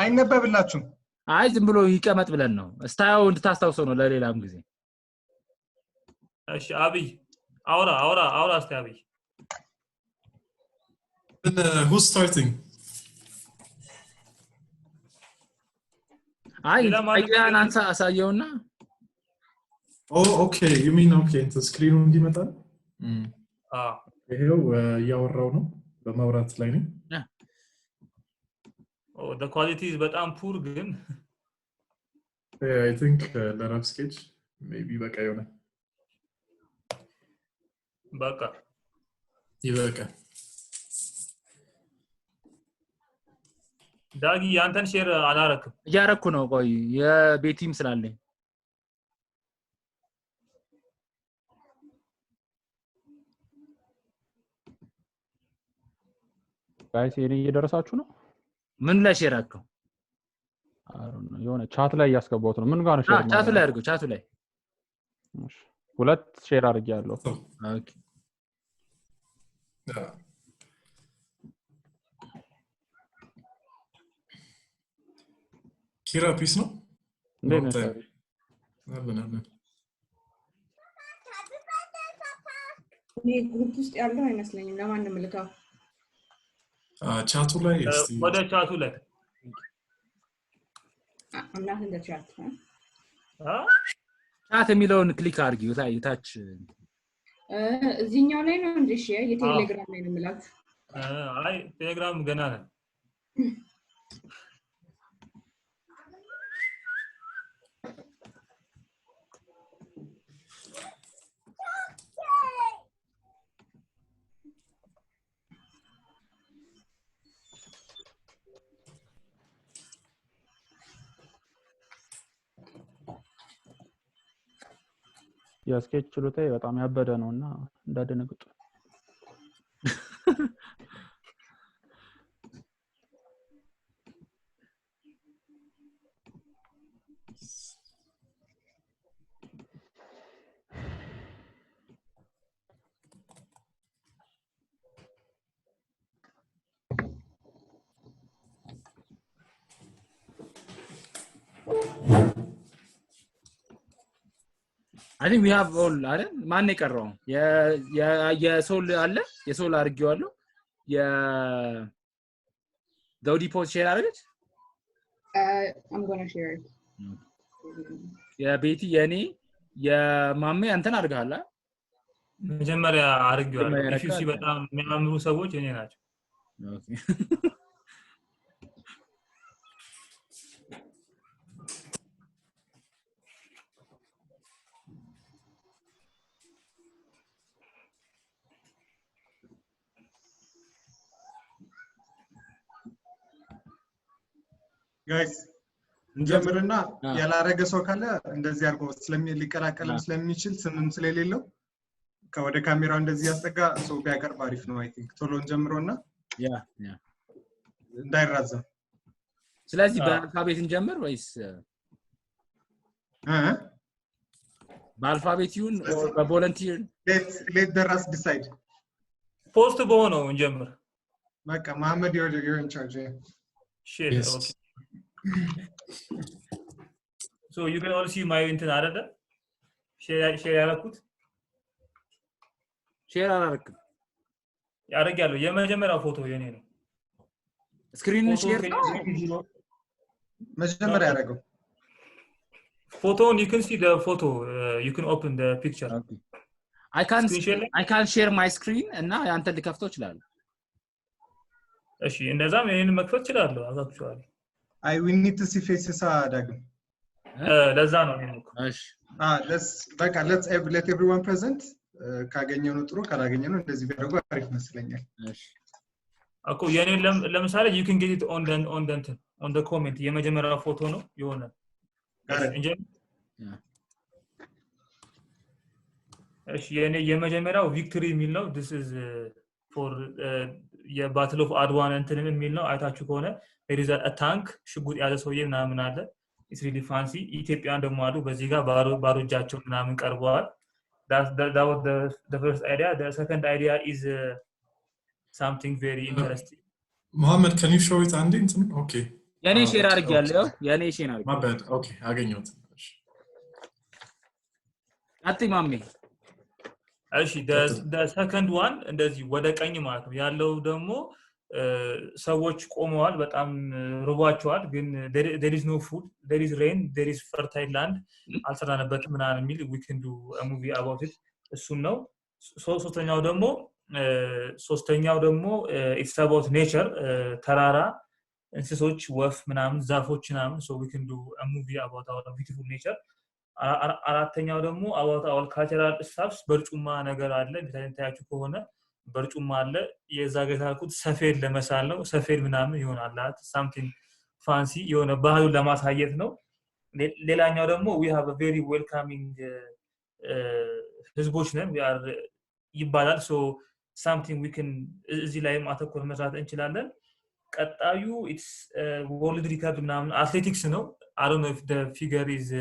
አይነበብላችሁም አይ ዝም ብሎ ይቀመጥ ብለን ነው ስታዩ እንድታስታውሰው ነው ለሌላም ጊዜ እሺ አብይ አውራ እስቲ አብይ who's starting አይያን አንሳ አሳየውና oh okay you mean okay the screen እንዲመጣል ይሄው ያወራው ነው በማውራት ላይ ነው oh the quality is በጣም poor ግን I think the rough sketch maybe በቃ ይሆናል በቃ ይበቃ ዳጊ ያንተን ሼር አላረክም ያረኩ ነው ቆይ የቤቲም ስላለኝ ጋይስ እኔ እየደረሳችሁ ነው ምን ላይ ሼር አከው የሆነ ቻት ላይ ያስገባሁት ነው ምን ጋር ነው ሼር ቻቱ ላይ አድርገው ቻቱ ላይ እሺ ሁለት ሼር አድርጌያለሁ ኦኬ ኪራ ፒስ ነው እንዴት ነው እኔ ግሩፕ ውስጥ ያለው አይመስለኝም ለማንም ልካው ቻቱ ላይ እስቲ ወደ ቻቱ ላይ እናት እንደ ቻት ቻት የሚለውን ክሊክ አድርጊው ታች እዚህኛው ላይ ነው እንዴ የቴሌግራም ላይ ነው የምላችሁ አይ ቴሌግራም ገና ነው የስኬች ችሎታዬ በጣም ያበደ ነውና እንዳደነግጡ I think we have all አይደል ማን የቀረው የሶል አለ የሶል አድርጌዋለሁ የዳውዲ ፖስት ሼር አድርገች I'm going to share it የቤቲ የኔ የማሜ አንተን አድርጋላ መጀመሪያ አድርጌዋለሁ ኢሹሲ በጣም የሚያምሩ ሰዎች እኔ ናቸው ኦኬ ጋይስ እንጀምርና ያላረገ ሰው ካለ እንደዚህ አድርጎ ሊቀላቀልም ስለሚችል ስምም ስለሌለው ከወደ ካሜራው እንደዚህ ያስጠጋ ሰው ቢያቀርብ አሪፍ ነው አይ ቲንክ ቶሎ እንጀምሮና ያ እንዳይራዘም ስለዚህ በአልፋቤት እንጀምር ወይስ በአልፋቤት ይሁን በቮለንቲር let the rest decide ፖስት በሆነው እንጀምር Maka, Mohammed, you're in charge. Yeah. Share. Yes. Okay. So you can all see my internet. Share ያደረኩት ሼር አላረክም ያደርጋለሁ የመጀመሪያው ፎቶ የኔ ነው ስክሪን ሼር መጀመሪያ ያደረገው photo you can see the photo you can open the picture okay I can share my screen እና ያንተ ልከፍተው ይችላል እሺ እንደዛም ይሄን መክፈት ይችላል አዛክቹዋሊ we need to see faces ዳግም ለዛ ነው የሚልኩ እሺ let's let everyone present ካገኘው ነው ጥሩ ካላገኘው ነው እንደዚህ ቢያደርጉ አሪፍ መስለኛል እሺ አኮ የኔ ለምሳሌ you can get it on the comment የመጀመሪያው ፎቶ ነው የሆነ እንጂ እሺ የኔ የመጀመሪያው ቪክቶሪ የሚል ነው this is for የባትል ኦፍ አድዋን እንትን የሚል ነው አይታችሁ ከሆነ there is a tank ሽጉጥ ያለ ሰውዬ ምናምን አለ it's really fancy ኢትዮጵያን ደግሞ አሉ በዚህ ጋር ባሮጃቸው ምናምን ቀርበዋል that was the first idea the second idea is something very interesting Mohammed can you show it Andy okay ያኔ ሼር አድርጌያለሁ ያኔ ሼር አድርጌ my bad okay አገኘሁት አጥማሜ እሺ the second one እንደዚህ ወደ ቀኝ ማለት ነው ያለው ደግሞ ሰዎች ቆመዋል በጣም ርቧቸዋል ግን there is no food there is rain there is fertile land አልሰራነበትም ምናምን የሚል we can do a movie about it እሱን ነው ሶስተኛው ደግሞ it's about nature ተራራ እንስሶች ወፍ ምናምን ዛፎች ምናምን so we can do a movie about our beautiful nature አራተኛው ደግሞ about our cultural stuffs በርጩማ ነገር አለ እንታያችሁ ከሆነ በርጩማ አለ የዛገታኩት ሰፌድ ለመሳል ነው ሰፌድ ምናምን ይሆናል something fancy የሆነ ባህሉን ለማሳየት ነው ሌላኛው ደግሞ we have a very welcoming ህዝቦች ነን we are ይባላል so something we can እዚህ ላይ ማተኮር መስራት እንችላለን ቀጣዩ it's world record ምናምን athletics ነው I don't know if the figure is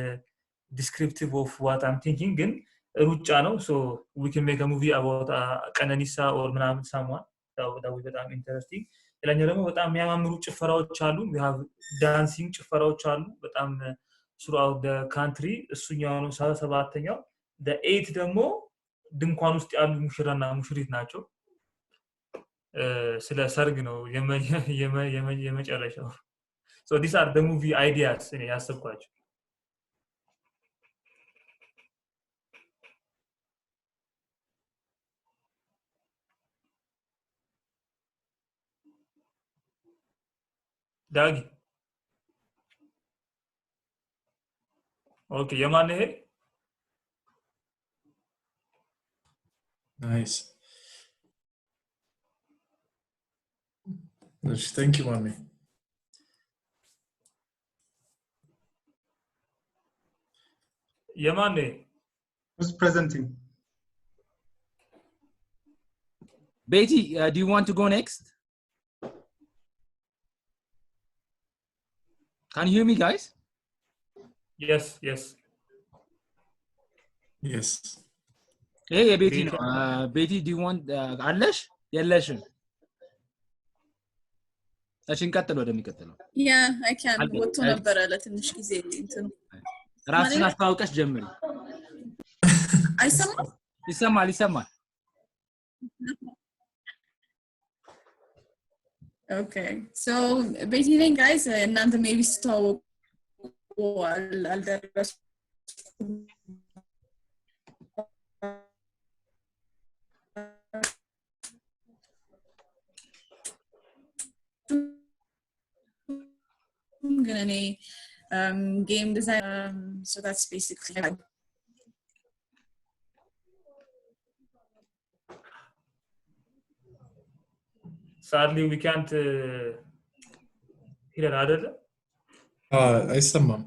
descriptive of what I'm thinking ግን ሩጫ ነው so we can make a movie about ቀነኒሳ or ምናምን someone that would be በጣም interesting ሌላኛው ደግሞ በጣም የሚያማምሩ ጭፈራዎች አሉ we have dancing ጭፈራዎች አሉ በጣም throughout the country እሱኛው ነው 7ኛው the 8 ደግሞ ድንኳን ውስጥ ያሉ ሙሽራና ሙሽሪት ናቸው ስለ ሰርግ ነው የመጨረሻው so these are the movie ideas እኔ ያሰብኳቸው ዳጊ ኦኬ የማን ይሄ nice thank you mommy የማን who's presenting Betty do you want to go next Can you hear me guys? Yes. Hey Betty no. Betty do you want አለሽ የለሽም እሺን ቀጥሎ ወደሚቀጥለው I can ወጥቶ ነበር ለትንሽ ጊዜ እንትኑ ራስን አስተዋውቀሽ ጀምሪ ይሰማል Okay so basically guys እናንተ maybe stop አልደረስ ግን እኔ game design so that's basically sadly we can't hear other አይሰማም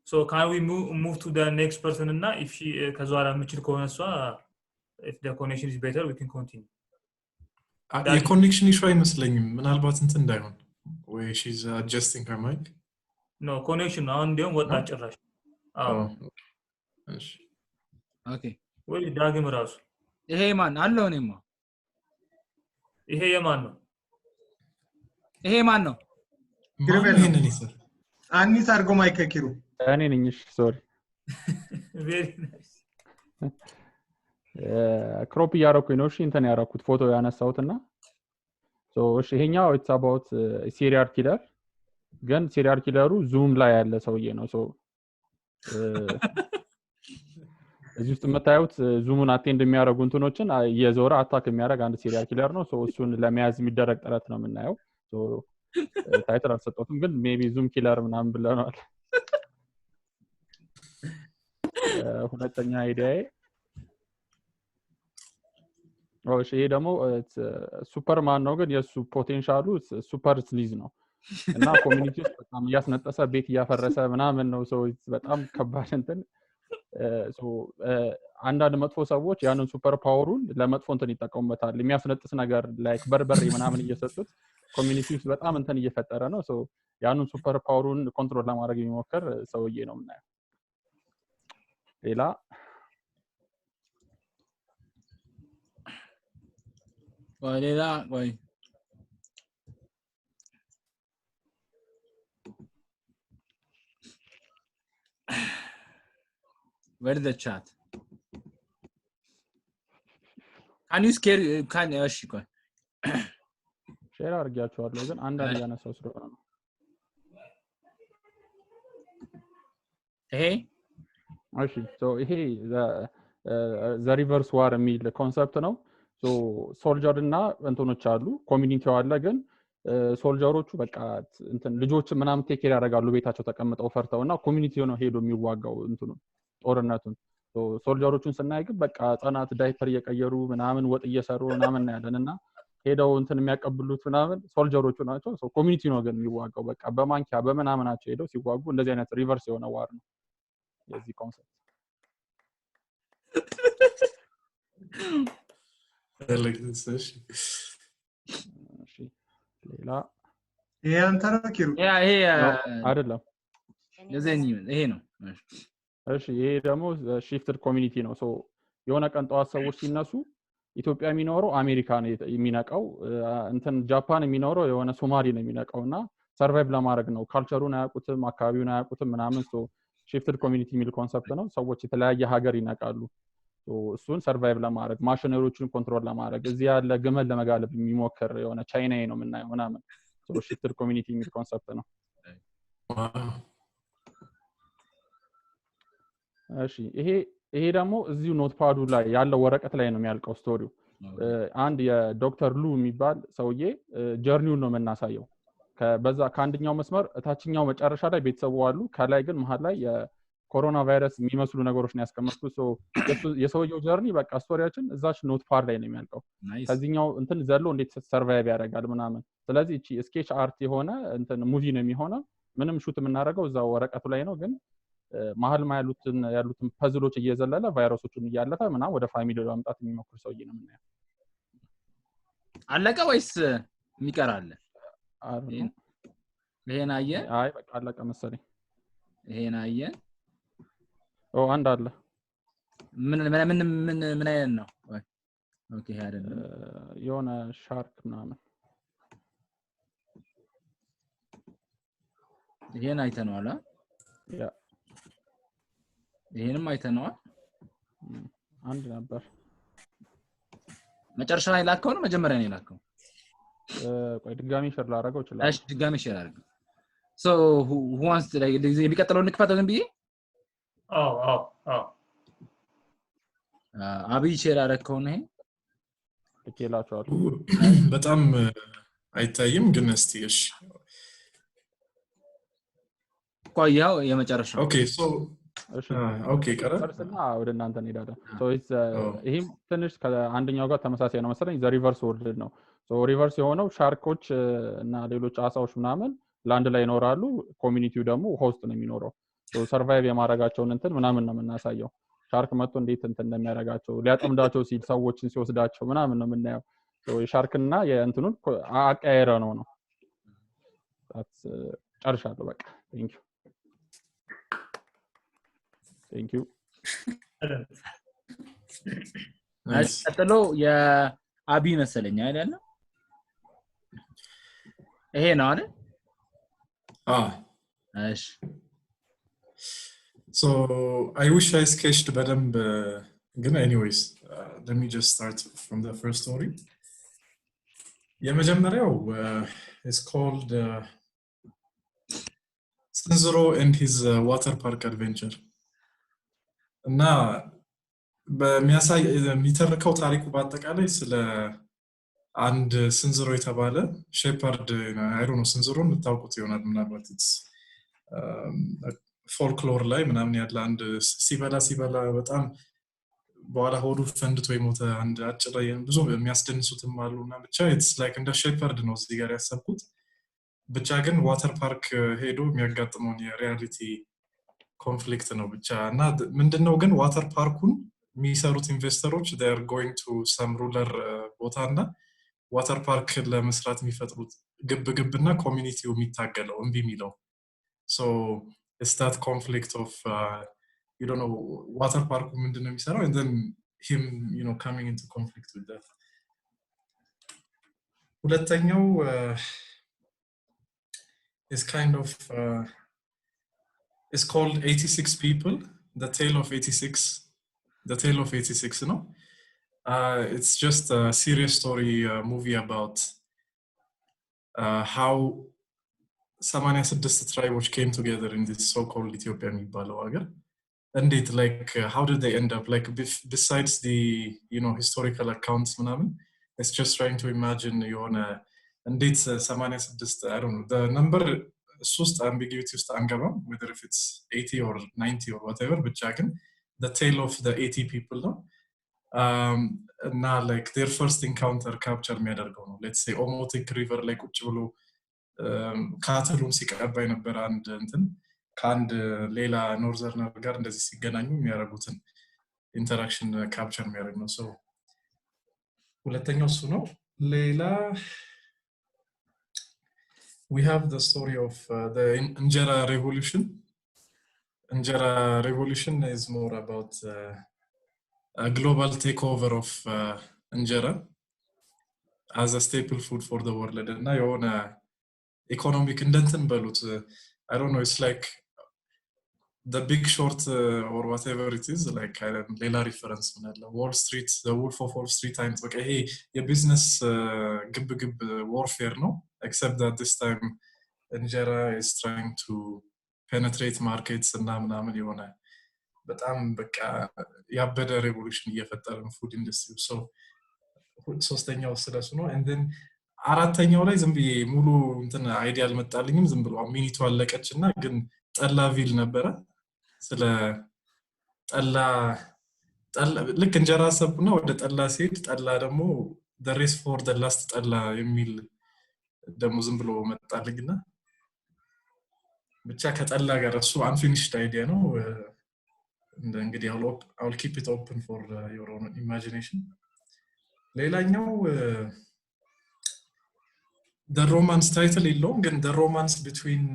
so can we move to the next person እና if she ከዛራ ምችል ከሆነ እሷ if the connection is better we can continue የኮኔክሽን ኢሹ አይመስለኝም ምናልባት እንትን እንዳይሆን ወይ she's adjusting her mic no connection አሁን እንደውም ወጣ ጭራሽ እሺ ኦኬ ወይ ዳግም ራሱ ይሄ ማን አለው ነማ ይሄ የማን ነው ይሄ ማን ነው? ኪሩቤል ነው። ይሄንን ይሰር አንሚት አድርጎ ማይክ ኪሩ እኔ ነኝ። እሺ ሶሪ very nice ክሮፕ እያደረኩኝ ነው። እሺ እንትን ያደረኩት ፎቶ ያነሳሁትና እሺ ይሄኛው it's about serial killer ግን serial killer ዙም ላይ ያለ ሰውዬ ነው። እዚህ ውስጥ የምታዩት ዙሙን አቴንድ የሚያደርጉ እንትኖችን የዞረ አታክ የሚያደርግ አንድ serial killer ነው። እሱን ለመያዝ የሚደረግ ጥረት ነው የምናየው። ታይትል አልሰጠሁትም ግን ሜቢ ዙም ኪለር ምናምን ብለናል። ሁለተኛ አይዲያዬ እሺ ይሄ ደግሞ ሱፐርማን ነው ግን የሱ ፖቴንሻሉ ሱፐር ስሊዝ ነው እና ኮሚኒቲ ውስጥ በጣም እያስነጠሰ ቤት እያፈረሰ ምናምን ነው። በጣም ከባድ እንትን አንዳንድ መጥፎ ሰዎች ያንን ሱፐር ፓወሩን ለመጥፎ እንትን ይጠቀሙበታል። የሚያስነጥስ ነገር ላይክ በርበሬ ምናምን እየሰጡት ኮሚኒቲ ውስጥ በጣም እንትን እየፈጠረ ነው። ያንን ሱፐር ፓወሩን ኮንትሮል ለማድረግ የሚሞክር ሰውዬ ነው የምናየው። ሌላ ወይ where is the chat? Can you scare እሺ ቆይ ሼር አድርጌያቸዋለሁ ግን አንዳንድ ያነሳው ስለሆነ ነው። ይሄ እሺ ይሄ the reverse war የሚል ኮንሰፕት ነው። ሶልጀር እና እንትኖች አሉ ኮሚኒቲው አለ ግን ሶልጀሮቹ በቃ እንትን ልጆች ምናምን ቴክ ኬር ያደርጋሉ ቤታቸው ተቀምጠው ፈርተውና ኮሚኒቲው ነው ሄዶ የሚዋጋው እንትኑ ጦርነቱን። ሶልጀሮቹን ስናይ ግን በቃ ህፃናት ዳይፐር እየቀየሩ ምናምን ወጥ እየሰሩ ምናምን ያለንና ሄደው እንትን የሚያቀብሉት ምናምን ሶልጀሮቹ ናቸው። ኮሚኒቲው ነው ግን የሚዋጋው በቃ በማንኪያ በመናምናቸው ሄደው ሲዋጉ እንደዚህ አይነት ሪቨርስ የሆነ ዋር ነው የዚህ ኮንሰፕት። like this እሺ ሌላ ይሄ አንተ ነው ኪሩ? ይሄ አይደለም ይሄ ነው። እሺ ይሄ ደግሞ ሺፍትድ ኮሚኒቲ ነው። የሆነ ቀን ጠዋት ሰዎች ሲነሱ ኢትዮጵያ የሚኖረው አሜሪካ ነው የሚነቀው እንትን ጃፓን የሚኖረው የሆነ ሶማሊ ነው የሚነቀውና ሰርቫይቭ ለማድረግ ነው። ካልቸሩን አያውቁትም፣ አካባቢውን አያውቁትም ምናምን ሺፍትድ ኮሚኒቲ የሚል ኮንሰፕት ነው። ሰዎች የተለያየ ሀገር ይነቃሉ። እሱን ሰርቫይቭ ለማድረግ ማሽነሪዎችን ኮንትሮል ለማድረግ እዚህ ያለ ግመል ለመጋለብ የሚሞክር የሆነ ቻይናዊ ነው የምናየው ምናምን ሺፍትድ ኮሚኒቲ የሚል ኮንሰፕት ነው። እሺ ይሄ ደግሞ እዚሁ ኖትፓዱ ላይ ያለው ወረቀት ላይ ነው የሚያልቀው ስቶሪው። አንድ የዶክተር ሉ የሚባል ሰውዬ ጀርኒውን ነው የምናሳየው። በዛ ከአንደኛው መስመር እታችኛው መጨረሻ ላይ ቤተሰቡ አሉ፣ ከላይ ግን መሃል ላይ የኮሮና ቫይረስ የሚመስሉ ነገሮች ነው ያስቀመጥኩት። የሰውየው ጀርኒ በቃ ስቶሪያችን እዛች ኖትፓድ ላይ ነው የሚያልቀው። ከዚህኛው እንትን ዘሎ እንዴት ሰርቫይቭ ያደርጋል ምናምን። ስለዚህ እቺ ስኬች አርት የሆነ እንትን ሙቪ ነው የሚሆነው። ምንም ሹት የምናደርገው እዛው ወረቀቱ ላይ ነው ግን መሀል ያሉትን ፐዝሎች እየዘለለ ቫይረሶቹን እያለፈ ምናምን ወደ ፋሚሊ ለማምጣት የሚሞክር ሰውዬ ነው የምናየው። አለቀ ወይስ የሚቀር አለ? ይሄን አየ? አይ በቃ አለቀ መሰለኝ። ይሄን አየ? አንድ አለ። ምን አይነት ነው? ኦኬ ይሄ አይደለም። የሆነ ሻርክ ምናምን። ይሄን አይተነዋል። ያ ይሄንም አይተነዋል። አንድ ነበር። መጨረሻ ላይ ላከው ነው መጀመሪያ ነው ላከው? ቆይ ድጋሚ ሼር ላደርገው ይችላል። እሺ ድጋሚ ሼር አድርገው። who wants to የሚቀጥለው ንክፈተው ዝም ብዬ? አዎ አብይ ሼር አደረከው ነው ይሄ? ልኬላችኋለሁ። በጣም አይታይም ግን እስቲ እሺ ቆያው የመጨረሻው ኦኬ ቀረ ፈርስና ወደ እናንተ እንሄዳለን። ይሄም ትንሽ ከአንደኛው ጋር ተመሳሳይ ነው መሰለኝ። ዘ ሪቨርስ ወርልድ ነው። ሪቨርስ የሆነው ሻርኮች እና ሌሎች አሳዎች ምናምን ላንድ ላይ ይኖራሉ። ኮሚኒቲው ደግሞ ሆስት ነው የሚኖረው። ሰርቫይቭ የማድረጋቸውን እንትን ምናምን ነው የምናሳየው። ሻርክ መጥቶ እንዴት እንትን እንደሚያደርጋቸው ሊያጠምዳቸው ሲል ሰዎችን ሲወስዳቸው ምናምን ነው የምናየው። የሻርክና የእንትኑን አቀያየረ ነው። ጨርሻለሁ በቃ thank you ቀጥሎ የአቢ መሰለኝ አይደል? ይሄ ነው አይደል? እሺ So I wish I sketched በደንብ ግን anyways let me just start from the first story. የመጀመሪያው is called Sinzuro and his water park adventure. እና በሚያሳይ የሚተርከው ታሪኩ በአጠቃላይ ስለ አንድ ስንዝሮ የተባለ ሼፐርድ አይ ዶንት ኖ ስንዝሮን የምታውቁት ይሆናል ምናልባት ፎልክሎር ላይ ምናምን ያለ አንድ ሲበላ በጣም በኋላ ሆዱ ፈንድቶ የሞተ አንድ አጭር ብዙ የሚያስደንሱትም አሉና ብቻ ኢትስ ላይክ እንደ ሼፐርድ ነው እዚህ ጋር ያሰብኩት ብቻ ግን ዋተር ፓርክ ሄዶ የሚያጋጥመውን የሪያሊቲ ኮንፍሊክት ነው ብቻ እና ምንድነው ግን ዋተር ፓርኩን የሚሰሩት ኢንቨስተሮች they are going to some ruler ቦታና ዋተር ፓርክ ለመስራት የሚፈጥሩት ግብግብና ኮሚኒቲው የሚታገለው እንቢ የሚለው so it's that conflict of you don't know water park ምንድነው የሚሰራው and then him you know coming into conflict with that ሁለተኛው is kind of it's called 86 people the tale of 86 you know it's just a serious story movie about how 86 tribes came together in this so-called Ethiopia የሚባለው ሀገር and it like how did they end up like besides the you know historical accounts ምናምን it's just trying to imagine የሆነ እንዴት 86 I don't know the number ሶስት ambiguity ውስጥ አንገባም whether if it's 80 or 90 or whatever ብቻ ግን the tale of the 80 people ነው እና like their first encounter capture የሚያደርገው ነው let's say Omotic river ላይ ቁጭ ብሎ ካትሉን ሲቀባ የነበረ አንድ እንትን ከአንድ ሌላ ኖርዘርነር ጋር እንደዚህ ሲገናኙ የሚያደርጉትን ኢንተራክሽን ካፕቸር የሚያደርግ ነው so ሁለተኛው እሱ ነው ሌላ we have the story of the Injera revolution. Injera revolution is more about a global takeover of Injera as a staple food for the world. And now የሆነ economic እንደንትን በሉት I don't know it's like the big short or whatever it is like ሌላ reference ምናለ Wall Street the Wolf of Wall Street times በቃ ይሄ የቢዝነስ ግብግብ warfare ነው except that this time Injera is trying to penetrate markets እና ምናምን የሆነ በጣም በቃ ያበደ revolution እየፈጠረ ነው food industry so ሶስተኛው ስለሱ ነው and then አራተኛው ላይ ዝም ብዬ ሙሉ እንትን አይዲያ አልመጣልኝም ዝም ብሎ ሚኒቱ አለቀችና ግን ጠላቪል ነበረ ስለ ጠላ ልክ እንጀራ ሰብኩና ወደ ጠላ ሲሄድ ጠላ ደግሞ the race for the last ጠላ የሚል ደግሞ ዝም ብሎ መጣልኝና ብቻ ከጠላ ጋር እሱ unfinished idea ነው እንግዲህ I'll keep it open for your own imagination ሌላኛው the romance title የለውም ግን the romance between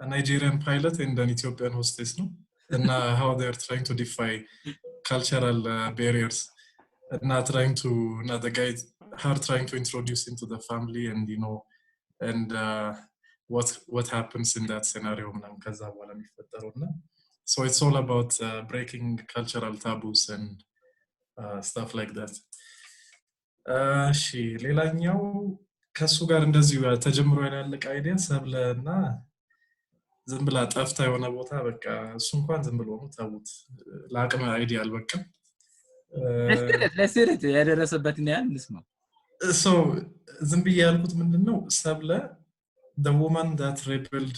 a Nigerian pilot and an Ethiopian hostess ነው and how they are trying to defy cultural barriers and trying to the guy her trying to introduce into the family and you know and what happens in that scenario ምናምን ከዛ በኋላ የሚፈጠረውና so it's all about breaking cultural taboos and stuff like that እሺ ሌላኛው ከሱ ጋር እንደዚህ ተጀምሮ ያላለቀ አይዲያ ሰብለና ዝም ብላ ጠፍታ የሆነ ቦታ በቃ እሱ እንኳን ዝም ብሎ ነው ታውት ለአቅመ አይዲያ አልበቃም ለስረት ያደረሰበትን ያን እንስማ so ዝም ብዬ ያልኩት ምንድነው ሰብለ the woman that rebelled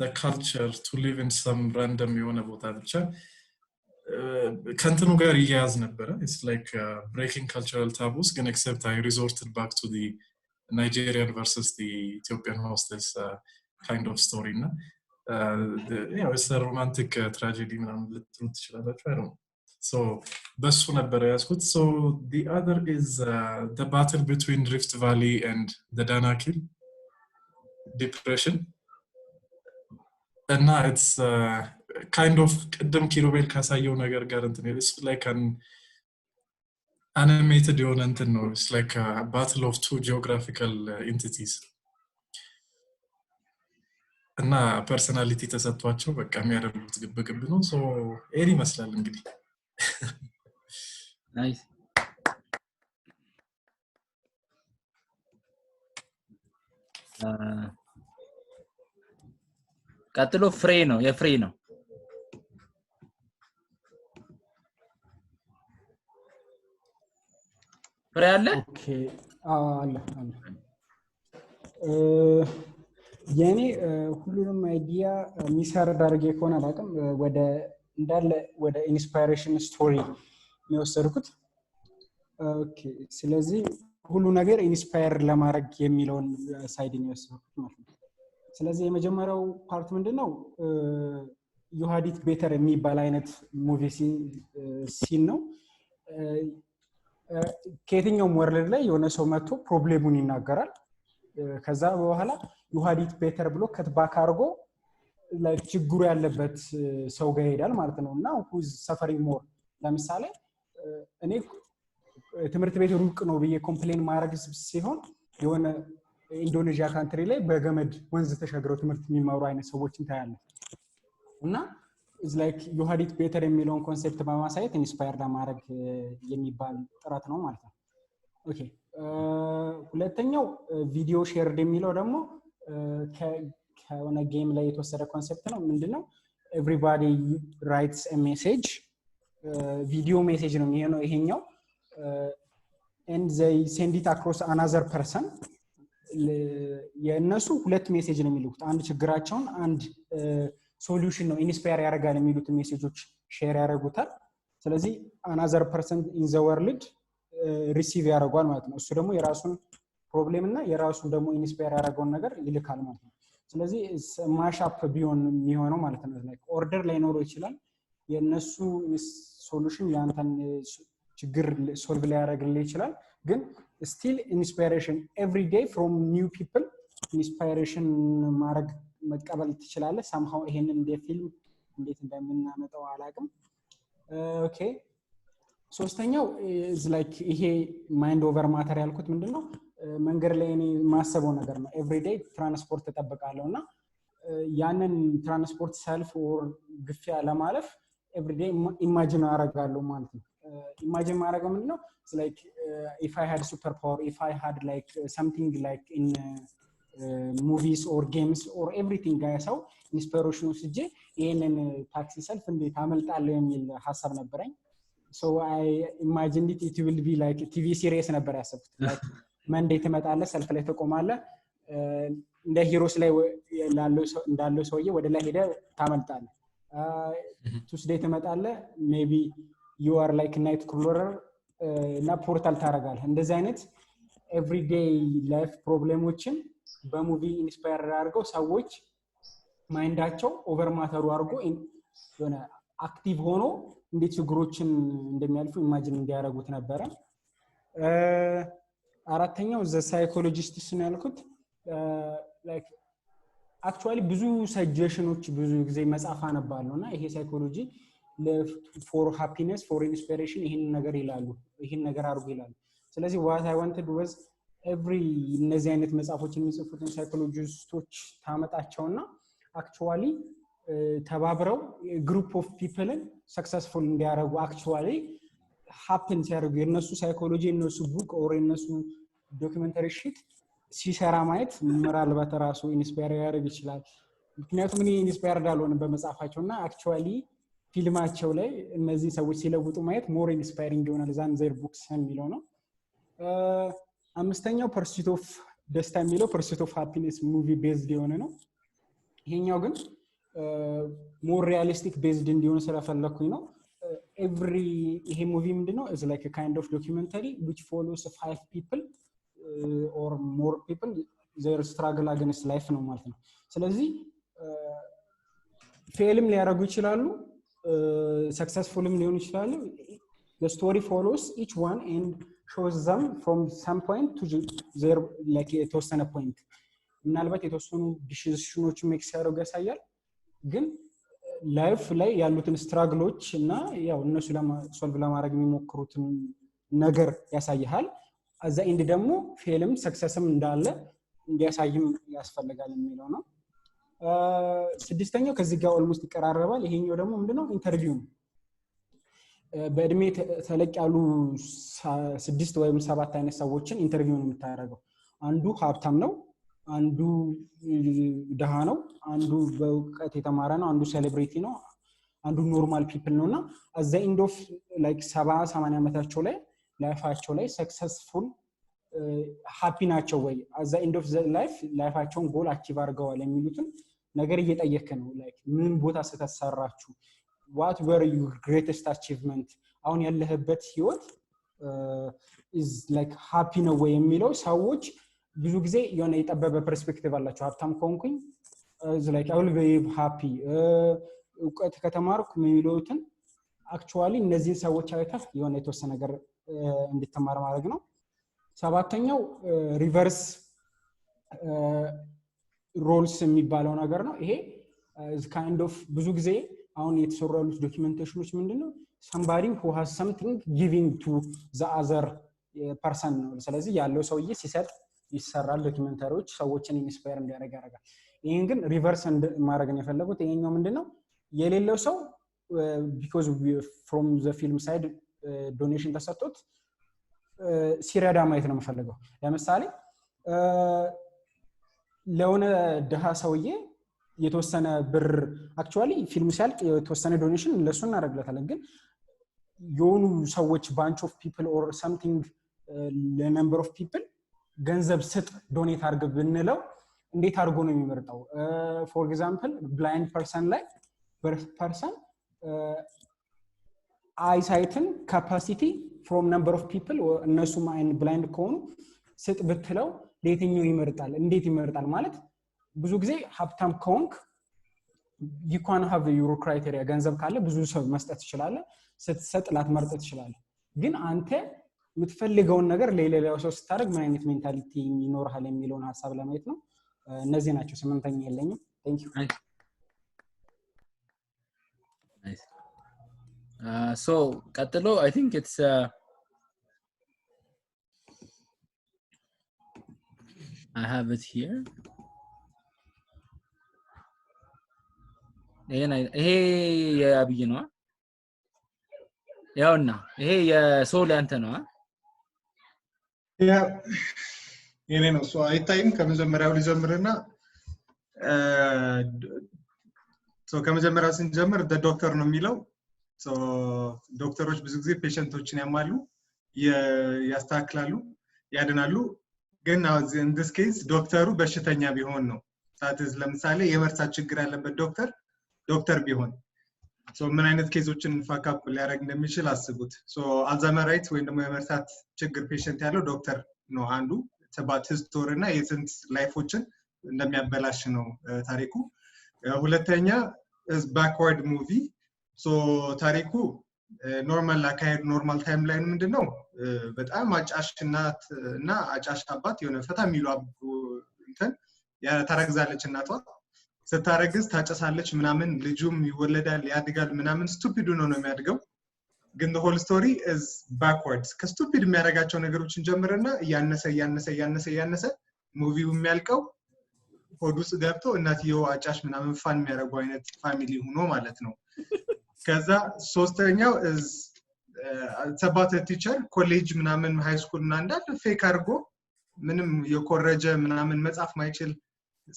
the culture to live in some random የሆነ ቦታ ብቻ ከንትኑ ጋር ይያዝ ነበር it's like breaking cultural taboos ግን except I resorted back to the Nigerian versus the Ethiopian hostess kind of story na you know it's a romantic tragedy ምናምን ልትሉት ትችላላችሁ I don't know so በሱ ነበር ያስኩት so the other is the battle between Rift Valley and the Danakil depression and now it's kind of ቅድም ኪሩቤል ካሳየው ነገር ጋር እንትን it's like animated የሆነ እንትን ነው it's like a battle of two geographical entities እና ፐርሰናሊቲ ተሰጥቷቸው በቃ የሚያደርጉት ግብግብ ነው ሶ ኤሪ ይመስላል እንግዲህ ናይስ ቀጥሎ ፍሬ ነው የፍሬ ነው ፍሬ አለ ኦኬ አለ የኔ ሁሉንም አይዲያ ሚሰር ዳርጌ ከሆነ አላውቅም ወደ እንዳለ ወደ ኢንስፓይሬሽን ስቶሪ ነው ወሰድኩት ኦኬ ስለዚህ ሁሉ ነገር ኢንስፓየር ለማድረግ የሚለውን ሳይድ ነው ወሰድኩት ማለት ነው ስለዚህ የመጀመሪያው ፓርት ምንድነው ዩሃዲት ቤተር የሚባል አይነት ሙቪ ሲን ነው ከየትኛውም ወርልድ ላይ የሆነ ሰው መጥቶ ፕሮብሌሙን ይናገራል ከዛ በኋላ ዩሃዲት ቤተር ብሎ ከትባክ አርጎ ላይክ ችግሩ ያለበት ሰው ጋር ይሄዳል ማለት ነው እና who's suffering more ለምሳሌ እኔ ትምህርት ቤት ሩቅ ነው ብዬ ኮምፕሌን ማድረግ ሲሆን የሆነ ኢንዶኔዥያ ካንትሪ ላይ በገመድ ወንዝ ተሻግረው ትምህርት የሚማሩ አይነት ሰዎችን ታያለ እና is like ዩሃዲት ቤተር የሚለውን ኮንሰፕት በማሳየት ኢንስፓየር ለማድረግ የሚባል ጥረት ነው ማለት ነው ኦኬ ሁለተኛው ቪዲዮ ሼርድ የሚለው ደግሞ ከሆነ ጌም ላይ የተወሰደ ኮንሰፕት ነው ምንድነው everybody writes a message ቪዲዮ ሜሴጅ ነው የሚሆነው ይሄኛው and they send it across another person የነሱ ሁለት ሜሴጅ ነው የሚሉት አንድ ችግራቸውን አንድ ሶሉሽን ነው ኢንስፓየር ያደርጋል የሚሉት ሜሴጆች ሼር ያደርጉታል ስለዚህ another person in the world ሪሲቭ ያደርጋል ማለት ነው እሱ ደግሞ የራሱን ፕሮብሌም እና የራሱን ደግሞ ኢንስፓየር ያደርገውን ነገር ይልካል ማለት ነው ስለዚህ ማሻፕ ቢሆን የሚሆነው ማለት ነው like ኦርደር ላይ ኖሮ ይችላል የነሱ ሶሉሽን ያንተን ችግር ሶልቭ ሊያደርግልህ ይችላል ግን still inspiration every day from new people inspiration ማድረግ መቀበል ትችላለህ somehow ይሄንን እንደ ፊልም እንዴት እንደምናመጣው አላውቅም ኦኬ ሶስተኛው is like ይሄ ማይንድ ኦቨር ማተር ያልኩት ምንድነው መንገድ ላይ እኔ ማሰበው ነገር ነው every day ትራንስፖርት ተጠብቃለሁና ያንን ትራንስፖርት ሰልፍ ኦር ግፊያ ለማለፍ every day ኢማጂን አደርጋለሁ ማለት ነው ኢማጂን ማድረገው ምንድነው like if I had superpower if I had like something like in movies or games or everything ጋያሰው ኢንስፓይሬሽን ወስጄ ይሄንን ታክሲ ሰልፍ እንዴት አመልጣለሁ የሚል ሐሳብ ነበረኝ so I imagined it will be like TV series ነበር ያሰብኩት like መንዴ ትመጣለህ ሰልፍ ላይ ተቆማለህ እንደ ሂሮስ ላይ እንዳለው ሰውዬ ወደ ላይ ሄደ ታመልጣለህ ቱስዴይ ትመጣለህ maybe you are like night crawler እና ፖርታል ታረጋለህ እንደዚህ አይነት everyday life ፕሮብሌሞችን በሙቪ ኢንስፓየር አድርገው ሰዎች ማይንዳቸው ኦቨር ማተሩ አድርጎ የሆነ አክቲቭ ሆኖ እንዴት ችግሮችን እንደሚያልፉ ኢማጂን እንዲያደርጉት ነበረ አራተኛው ዘ ሳይኮሎጂስት ነው ያልኩት like actually ብዙ ሰጀሽኖች ብዙ ጊዜ መጻፍ አነባለሁና ይሄ ሳይኮሎጂ for happiness for inspiration ይሄን ነገር ይላሉ ይሄን ነገር አድርጉ ይላሉ ስለዚህ what I wanted was every እነዚህ አይነት መጻፎችን የሚጽፉትን ሳይኮሎጂስቶች ታመጣቸውና actually ተባብረው group of people successful እንዲያደርጉ actually happen ሲያደርጉ የነሱ ሳይኮሎጂ የነሱ ቡክ ኦር የነሱ ዶክመንተሪ ሺት ሲሰራ ማየት ምራልባት ራሱ ኢንስፓየር ያደርግ ይችላል ምክንያቱም እኔ ኢንስፓየር ዳልሆነ በመጻፋቸውና actually ፊልማቸው ላይ እነዚህ ሰዎች ሲለውጡ ማየት more inspiring ይሆናል than their books የሚለው ነው አምስተኛው pursuit of ደስታ የሚለው pursuit of happiness movie based የሆነ ነው ይሄኛው ግን more realistic based እንዲሆን ስለፈለኩኝ ነው every ይሄ movie ምንድነው is like a kind of documentary which follows 5 people or more people their struggle against life ነው ማለት ነው ስለዚህ ፌልም ሊያረጉ ይችላሉ successfulም ሊሆኑ ይችላሉ the story follows each one and shows them from some point to their like የተወሰነ point ምናልባት የተወሰኑ ዲሲዥኖች ሜክ ሲያደርጉ ያሳያል ግን ላይፍ ላይ ያሉትን ስትራግሎች እና ያው እነሱ ሶልቭ ለማድረግ የሚሞክሩትን ነገር ያሳይሃል አዛ ኢንድ ደግሞ ፌልም ሰክሰስም እንዳለ እንዲያሳይም ያስፈልጋል የሚለው ነው ስድስተኛው ከዚህ ጋር ኦልሞስት ይቀራረባል ይሄኛው ደግሞ ምንድነው ኢንተርቪው ነው በእድሜ ተለቅ ያሉ 6 ወይም 7 አይነት ሰዎችን ኢንተርቪው ነው የምታደርገው አንዱ ሀብታም ነው አንዱ ደሃ ነው አንዱ በእውቀት የተማረ ነው አንዱ ሴሌብሪቲ ነው አንዱ ኖርማል ፒፕል ነውና at the end of like 70-80 ዓመታቸው ላይ ላይፋቸው ላይ ሰክሰስፉል ሃፒ ናቸው ወይ at the end of the ላይፋቸውን ጎል አቺቭ አድርገዋል የሚሉትን ነገር እየጠየከ ነው like ምን ቦታ ተሰራችሁ what were your greatest achievement አሁን ያለህበት ህይወት is like happy ነው ወይ የሚለው ሰዎች ብዙ ጊዜ የሆነ የጠበበ ፐርስፔክቲቭ አላቸው ሀብታም ከሆንኩኝ is like I will be happy እውቀት ከተማርኩ የሚሉትን አክቹአሊ እነዚህ ሰዎች አይተህ የሆነ የተወሰነ ነገር እንድትማር ማድረግ ነው ሰባተኛው ሪቨርስ ሮልስ የሚባለው ነገር ነው ይሄ is kind of ብዙ ጊዜ አሁን የተሰሩ ያሉት ዶክመንቴሽኖች ምንድነው somebody who has something giving to the other person ነው ስለዚህ ያለው ሰውዬ ሲሰጥ ይሰራል ዶክመንታሪዎች ሰዎችን ኢንስፓየር እንዲያደርግ ያደርጋል ይሄን ግን ሪቨርስ ማድረግ ነው የፈለጉት ይሄኛው ምንድነው የሌለው ሰው because from the film side donation ተሰጥቶት ሲረዳ ማየት ነው የምፈልገው ለምሳሌ ለሆነ ደሃ ሰውዬ የተወሰነ ብር አክቹአሊ ፊልሙ ሲያልቅ የተወሰነ ዶኔሽን ለሱ እናደርግለታለን ግን የሆኑ ሰዎች bunch of people or something the number of people ገንዘብ ስጥ ዶኔት አድርግ ብንለው እንዴት አድርጎ ነው የሚመርጠው for example blind person ላይ person eyesight capacity from number of people እነሱ ማይን blind ከሆኑ ስጥ ብትለው ለየትኛው ይመርጣል እንዴት ይመርጣል ማለት ብዙ ጊዜ ሀብታም ከሆንክ you can have your criteria ገንዘብ ካለ ብዙ ሰው መስጠት ይችላል ስትሰጥ ላትመርጥ ይችላል ግን አንተ የምትፈልገውን ነገር ለሌላው ሰው ስታደርግ ምን አይነት ሜንታሊቲ ይኖርሃል የሚለውን ሐሳብ ለማየት ነው እነዚህ ናቸው ስምንተኛ ያለኝም thank you nice so ቀጥሎ I think it's I have it here ይሄ የአብይ ነው ያውና ይሄ የሶል ያንተ ነው ያ የኔ ነው ሶ አይታይም ከመጀመሪያው ሊጀምርና ሶ ከመጀመሪያው ስንጀምር ዶክተር ነው የሚለው ሶ ዶክተሮች ብዙ ጊዜ ፔሸንቶችን ያማሉ ያስተካክላሉ ያድናሉ ግን in this case ዶክተሩ በሽተኛ ቢሆን ነው ታዲያ ለምሳሌ የመርሳት ችግር ያለበት ዶክተር ቢሆን ሶ ምን አይነት ኬዞችን ፋካፕ ሊያደርግ እንደሚችል አስቡት ሶ አልዛይመራይት ወይ ደግሞ የመርሳት ችግር ፔሸንት ያለው ዶክተር ነው አንዱ ተባት ሂስቶሪ እና የስንት ላይፎችን እንደሚያበላሽ ነው ታሪኩ ሁለተኛ is backward movie ሶ ታሪኩ ኖርማል አካሄድ ኖርማል ታይም ላይ ምንድነው በጣም አጫሽ እናት እና አጫሽ አባት የሆነ ፈታ የሚሉ እንትን ያተረግዛለች እናቷ ስታረግዝ ታጨሳለች ምናምን ልጁም ይወለዳል ያድጋል ምናምን ስቱፒድ ነው የሚያድገው ግን the whole story is backwards ከስቱፒድ የሚያረጋቸው ነገሮችን ጀምረና ያነሰ ሙቪው የሚያልቀው ሆዱስ ገብቶ እናትየው አጫሽ ምናምን ፋን የሚያረጉ አይነት ፋሚሊ ሆኖ ማለት ነው ከዛ ሶስተኛው is about a teacher ኮሌጅ ምናምን ሃይ ስኩል እና እንዳለ ፌክ አድርጎ ምንም የኮረጀ ምናምን መጻፍ ማይችል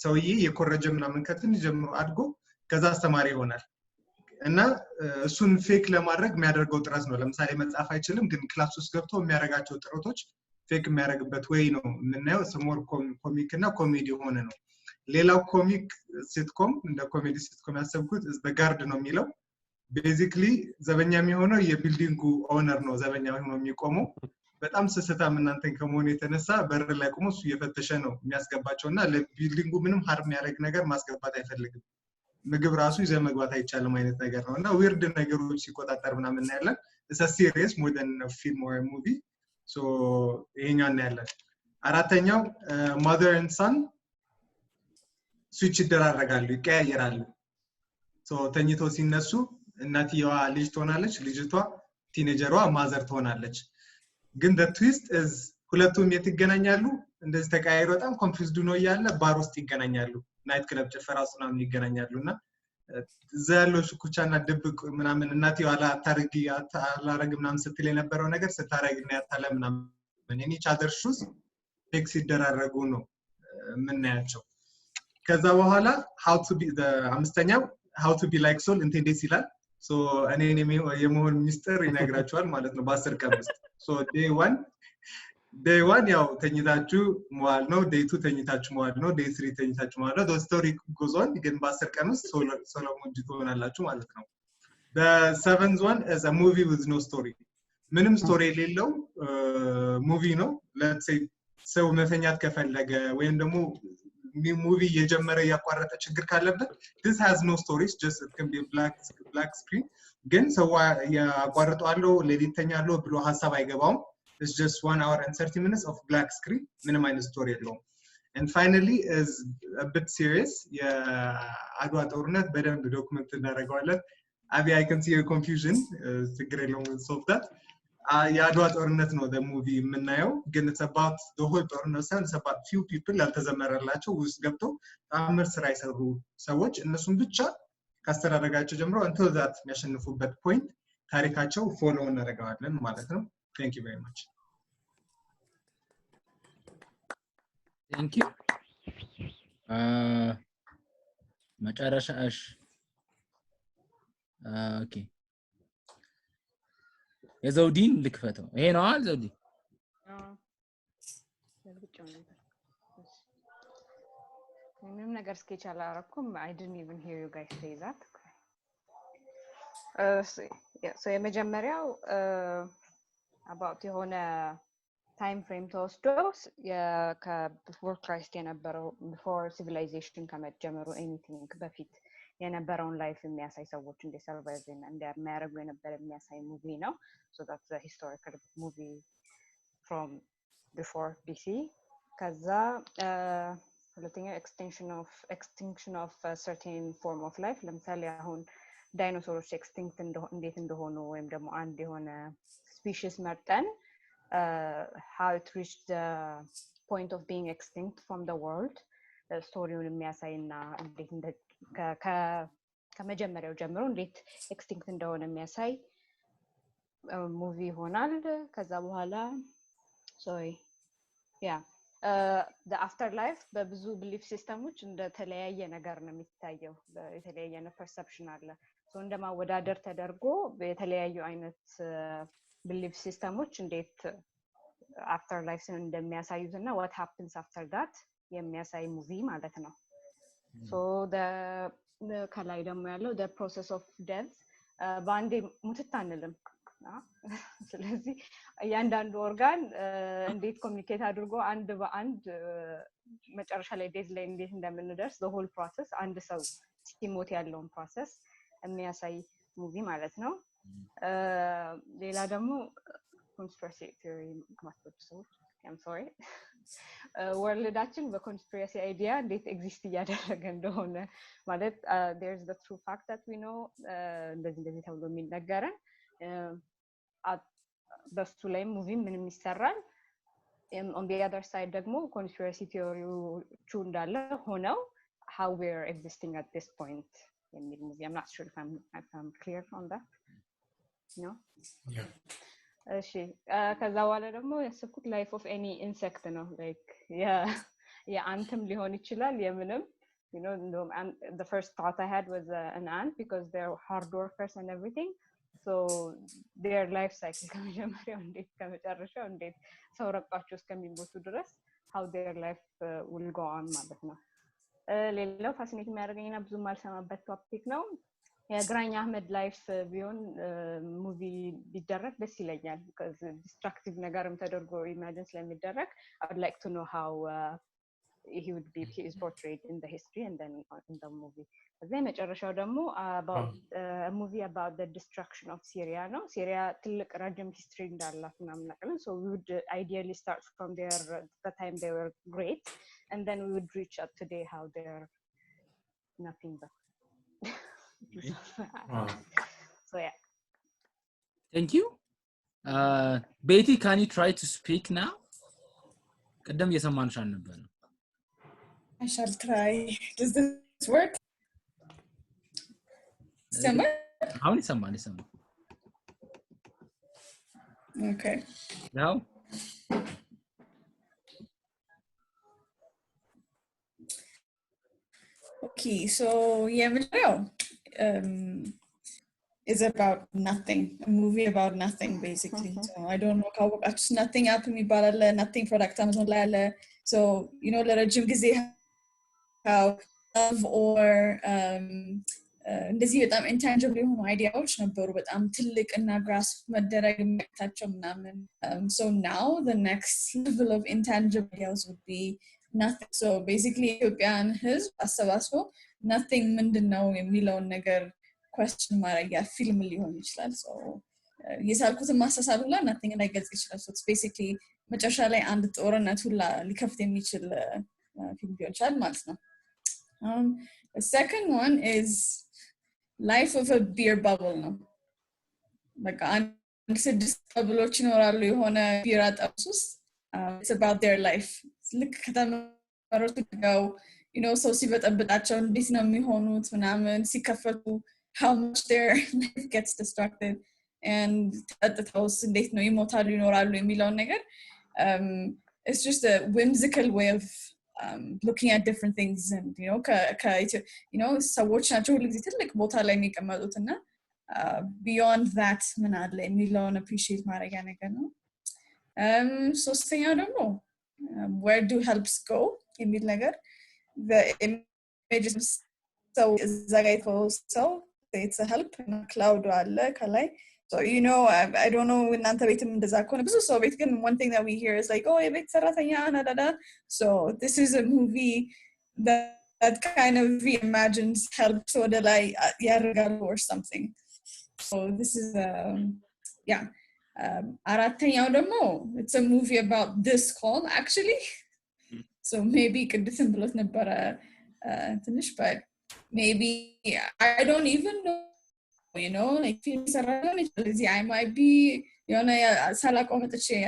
ሰውዬ የኮረጀ ምናምን ከትን ጀምሮ አድጎ ከዛ አስተማሪ ይሆናል እና እሱን ፌክ ለማድረግ የሚያደርገው ጥረት ነው ለምሳሌ መጻፍ አይችልም ግን ክላስ ውስጥ ገብቶ የሚያረጋቸው ጥረቶች ፌክ የሚያረግበት ወይ ነው ምንናየው ስሞር ኮሚክ እና ኮሜዲ ሆነ ነው ሌላው ኮሚክ ሲትኮም እንደ ኮሜዲ ሲትኮም ያሰብኩት the guard ነው የሚለው ቤዚክሊ ዘበኛ የሚሆነው የቢልዲንጉ ኦነር ነው ዘበኛ ሆኖ የሚቆመው በጣም ስስታም እናንተን ከመሆኑ የተነሳ በር ላይ ቆሞ እሱ እየፈተሸ ነው የሚያስገባቸውና ለቢልዲንጉ ምንም harm ያደርግ ነገር ማስገባት አይፈልግም ምግብ ራሱ ይዘህ መግባት አይቻልም አይነት ነገር ነውና ዊርድ ነገሮች ሲቆጣጠር ምናምን እናያለን it's a serious more than a film or a movie so ይሄኛው እናያለን አራተኛው mother and son switch ይደራረጋሉ ይቀያየራሉ so ተኝቶ ሲነሱ እናትየዋ ልጅ ትሆናለች ልጅቷ ቲኔጀሯ ማዘር ትሆናለች ግን the twist is ሁለቱም የት ይገናኛሉ እንደዚህ ተቀያይሮ በጣም ኮንፊውዝድ ነው ያለ ባር ውስጥ ይገናኛሉ ናይት ክለብ ጭፈራ ውስጥ ምናምን ይገናኛሉና እዛ ያለው ሽኩቻና ድብቅ ምናምን እናትየው አላታርጊ አላረግ ምናምን ስትል የነበረው ነገር ስታረግና ያታለ ምናምን እኔ ቻደር ሹስ ቴክስ ይደራረጉ ነው ምናያቸው ከዛ በኋላ how to be the አምስተኛው how to be like soul እንዴት ይላል so እኔ የመሆን ሚስጥር ይነግራቸዋል ማለት ነው በ10 ቀን ውስጥ so day 1 ያው ተኝታችሁ መዋል ነው day 2 ተኝታችሁ መዋል ነው day 3 ተኝታችሁ መዋል ነው the story goes on ግን በ10 ቀን ውስጥ ሶሎሞን ትሆናላችሁ ማለት ነው the 7th one is a movie with no story ምንም ስቶሪ የሌለው ሙቪ ነው let's say ሰው መተኛት ከፈለገ ወይም ደግሞ ሙቪ የጀመረ ያቋረጠ ችግር ካለበት this has no stories just it can be black screen ግን ሰው ያቋርጣለው ለሊተኛለው ብሎ ሐሳብ አይገባውም it's just 1 hour and 30 minutes of black screen minimum minus story alone and finally is a bit serious የአድዋ ጦርነት በደንብ ዶክመንት እናደርገዋለን Abby I can see your confusion ችግር የለውም solve that የአድዋ ጦርነት ነው the movie የምናየው ግን it's about the whole ጦርነት ሳይሆን it's about few people ያልተዘመረላቸው ውስጥ ገብተው ታምር ስራ ይሰሩ ሰዎች እነሱን ብቻ ካስተዳደጋቸው ጀምሮ until that የሚያሸንፉበት point ታሪካቸው ፎሎ እናደርጋለን ማለት ነው thank you very much thank you መጨረሻሽ okay የዘውዲን ልክፈተው ይሄ ነው አይደል ዘውዲ ለብቻው ነበር ምንም ነገር ስኬች አላረኩም I didn't even hear you guys say that so የመጀመሪያው about የሆነ time frame ተወስዶ before Christ የነበረው before civilization ከመጀመሩ anything በፊት የነበረውን ላይፍ የሚያሳይ ሰዎች እንደ ሰርቫይቭ እንደሚያደርጉ የነበረ የሚያሳይ ሙቪ ነው so that's a historical movie from before BC ከዛ ሁለተኛው extinction of a certain form of life ለምሳሌ አሁን ዳይኖሶሮች ኤክስቲንክት እንዴት እንደሆኑ ወይም ደግሞ አንድ የሆነ ስፒሺስ መርጠን how it reached the point of being extinct from the world ስቶሪውን የሚያሳይና እንዴት ከመጀመሪያው ጀምሮ እንዴት ኤክስቲንክት እንደሆነ የሚያሳይ ሙቪ ይሆናል ከዛ በኋላ the afterlife በብዙ belief systemoች እንደተለያየ ነገር ነው የሚታየው የተለያየ perception አለ so እንደማወዳደር ተደርጎ የተለያዩ አይነት belief systemoች እንዴት afterlife እንደሚያሳዩትና what happens after that የሚያሳይ ሙቪ ማለት ነው so ከላይ ደግሞ ያለው the process of death በአንዴ ሙትት አንልም ስለዚህ ያንዳንዱ ኦርጋን እንዴት ኮሙኒኬት አድርጎ አንድ በአንድ መጨረሻ ላይ ዴዝ ላይ እንዴት እንደምንደርስ the whole process አንድ ሰው ሲሞት ያለውን process የሚያሳይ ሙቪ ማለት ነው ሌላ ደግሞ conspiracy theory ማስተዋወቅ I'm sorry ወርልዳችን በኮንስፒሬሲ አይዲያ እንዴት ኤግዚስት እያደረገ እንደሆነ ማለት there's the true fact that we know እንደዚህ ተብሎ የሚነገረን በሱ ላይ ሙቪ ምንም ይሰራል on the other side ደግሞ conspiracy theory-ቹ እንዳለ ሆነው how we're existing at this point የሚል ሙቪ I'm not sure if I'm clear on that no yeah እሺ ከዛ በኋላ ደግሞ ያሰብኩት life of any insect ነው like አንተም ሊሆን ይችላል የምንም you know the first thought I had was an ant because they're hard workers and everything so their life cycle ከመጀመሪያው እንዴት ከመጨረሻው እንዴት ሰው ረቃቸው እስከሚሞቱ ድረስ how their life will go on ማለት ነው ሌላው ፋሲኔት የሚያደርገኝና ብዙ ማልሰማበት ቶፒክ ነው የግራኝ አህመድ ላይፍ ቢሆን ሙቪ ቢደረግ ደስ ይለኛል because distractive ነገርም ተደርጎ ኢማጂን ስለሚደረግ I would like to know how he is portrayed in the history and then in the movie then መጨረሻው ደግሞ about a movie about the destruction of Syria ነው Syria ትልቅ ረጅም history እንዳላት ምናምን ነገር so we would ideally start from the time they were great and then we would reach up today how they're nothing but wow. so yeah thank you Betty, can you try to speak now? ቀደም እየሰማንሽ አልነበረ? I shall try. Does this work? Shama? አሁን ይሰማል. Okay. Now? Okay, so yeah, is about nothing, a movie about nothing basically. So I don't know how it's nothing happened me but nothing product Amazon la. So you know ለረጅም ጊዜ how love or እንደዚህ በጣም intangible የሆኑ አይዲያዎች ነበሩ በጣም ትልቅ እና grasp መደረግ የሚያቅታቸው ምናምን. So now the next level of intangible ideas would be nothing. So basically ኢትዮጵያን ህዝብ አሰባስቦ nothing ምንድነው የሚለውን ነገር question ማድረጊያ ፊልም ሊሆን ይችላል. So የሳልኩትን ማስተሳሰብ ሁላ nothing ላይ ገልጽ ይችላል. So it's basically መጨረሻ ላይ አንድ ጦርነት ሁላ ሊከፍት የሚችል ፊልም ሊሆን ይችላል ማለት ነው. The second one is life of a beer bubble ነው. በቃ አንድ ስድስት በብሎች ይኖራሉ የሆነ ቢራ ጠብስ ውስጥ. It's about their life. ልክ ከተመረጡ ጋው you know ሰው ሲበጠብጣቸው እንዴት ነው የሚሆኑት ምናምን ሲከፈቱ how much their life gets distracted and ተጠጥተውስ እንዴት ነው ይሞታሉ ይኖራሉ የሚለውን ነገር. It's just a whimsical way of looking at different things and you know ሰዎች ናቸው ሁሉ ጊዜ ትልቅ ቦታ ላይ የሚቀመጡትና beyond that ምን አለ የሚለውን appreciate ማድረጊያ ነገር ነው. ሶስተኛው ደግሞ where do helps go የሚል ነገር. the images so so it's a help and cloud አለ ከላይ. So you know I don't know እናንተ ቤትም እንደዛ ከሆነ ብዙ ሰው ቤት ግን one thing that we hear is like oh የቤት ሰራተኛ ናዳዳ. So this is a movie that kind of reimagines helps ወደ ላይ ያደርጋሉ or something. So this is yeah. አራተኛው ደግሞ it's a movie about this call actually. So maybe ቅድስም ብሎት ነበረ ትንሽ but maybe I don't even know you know like film I might be you know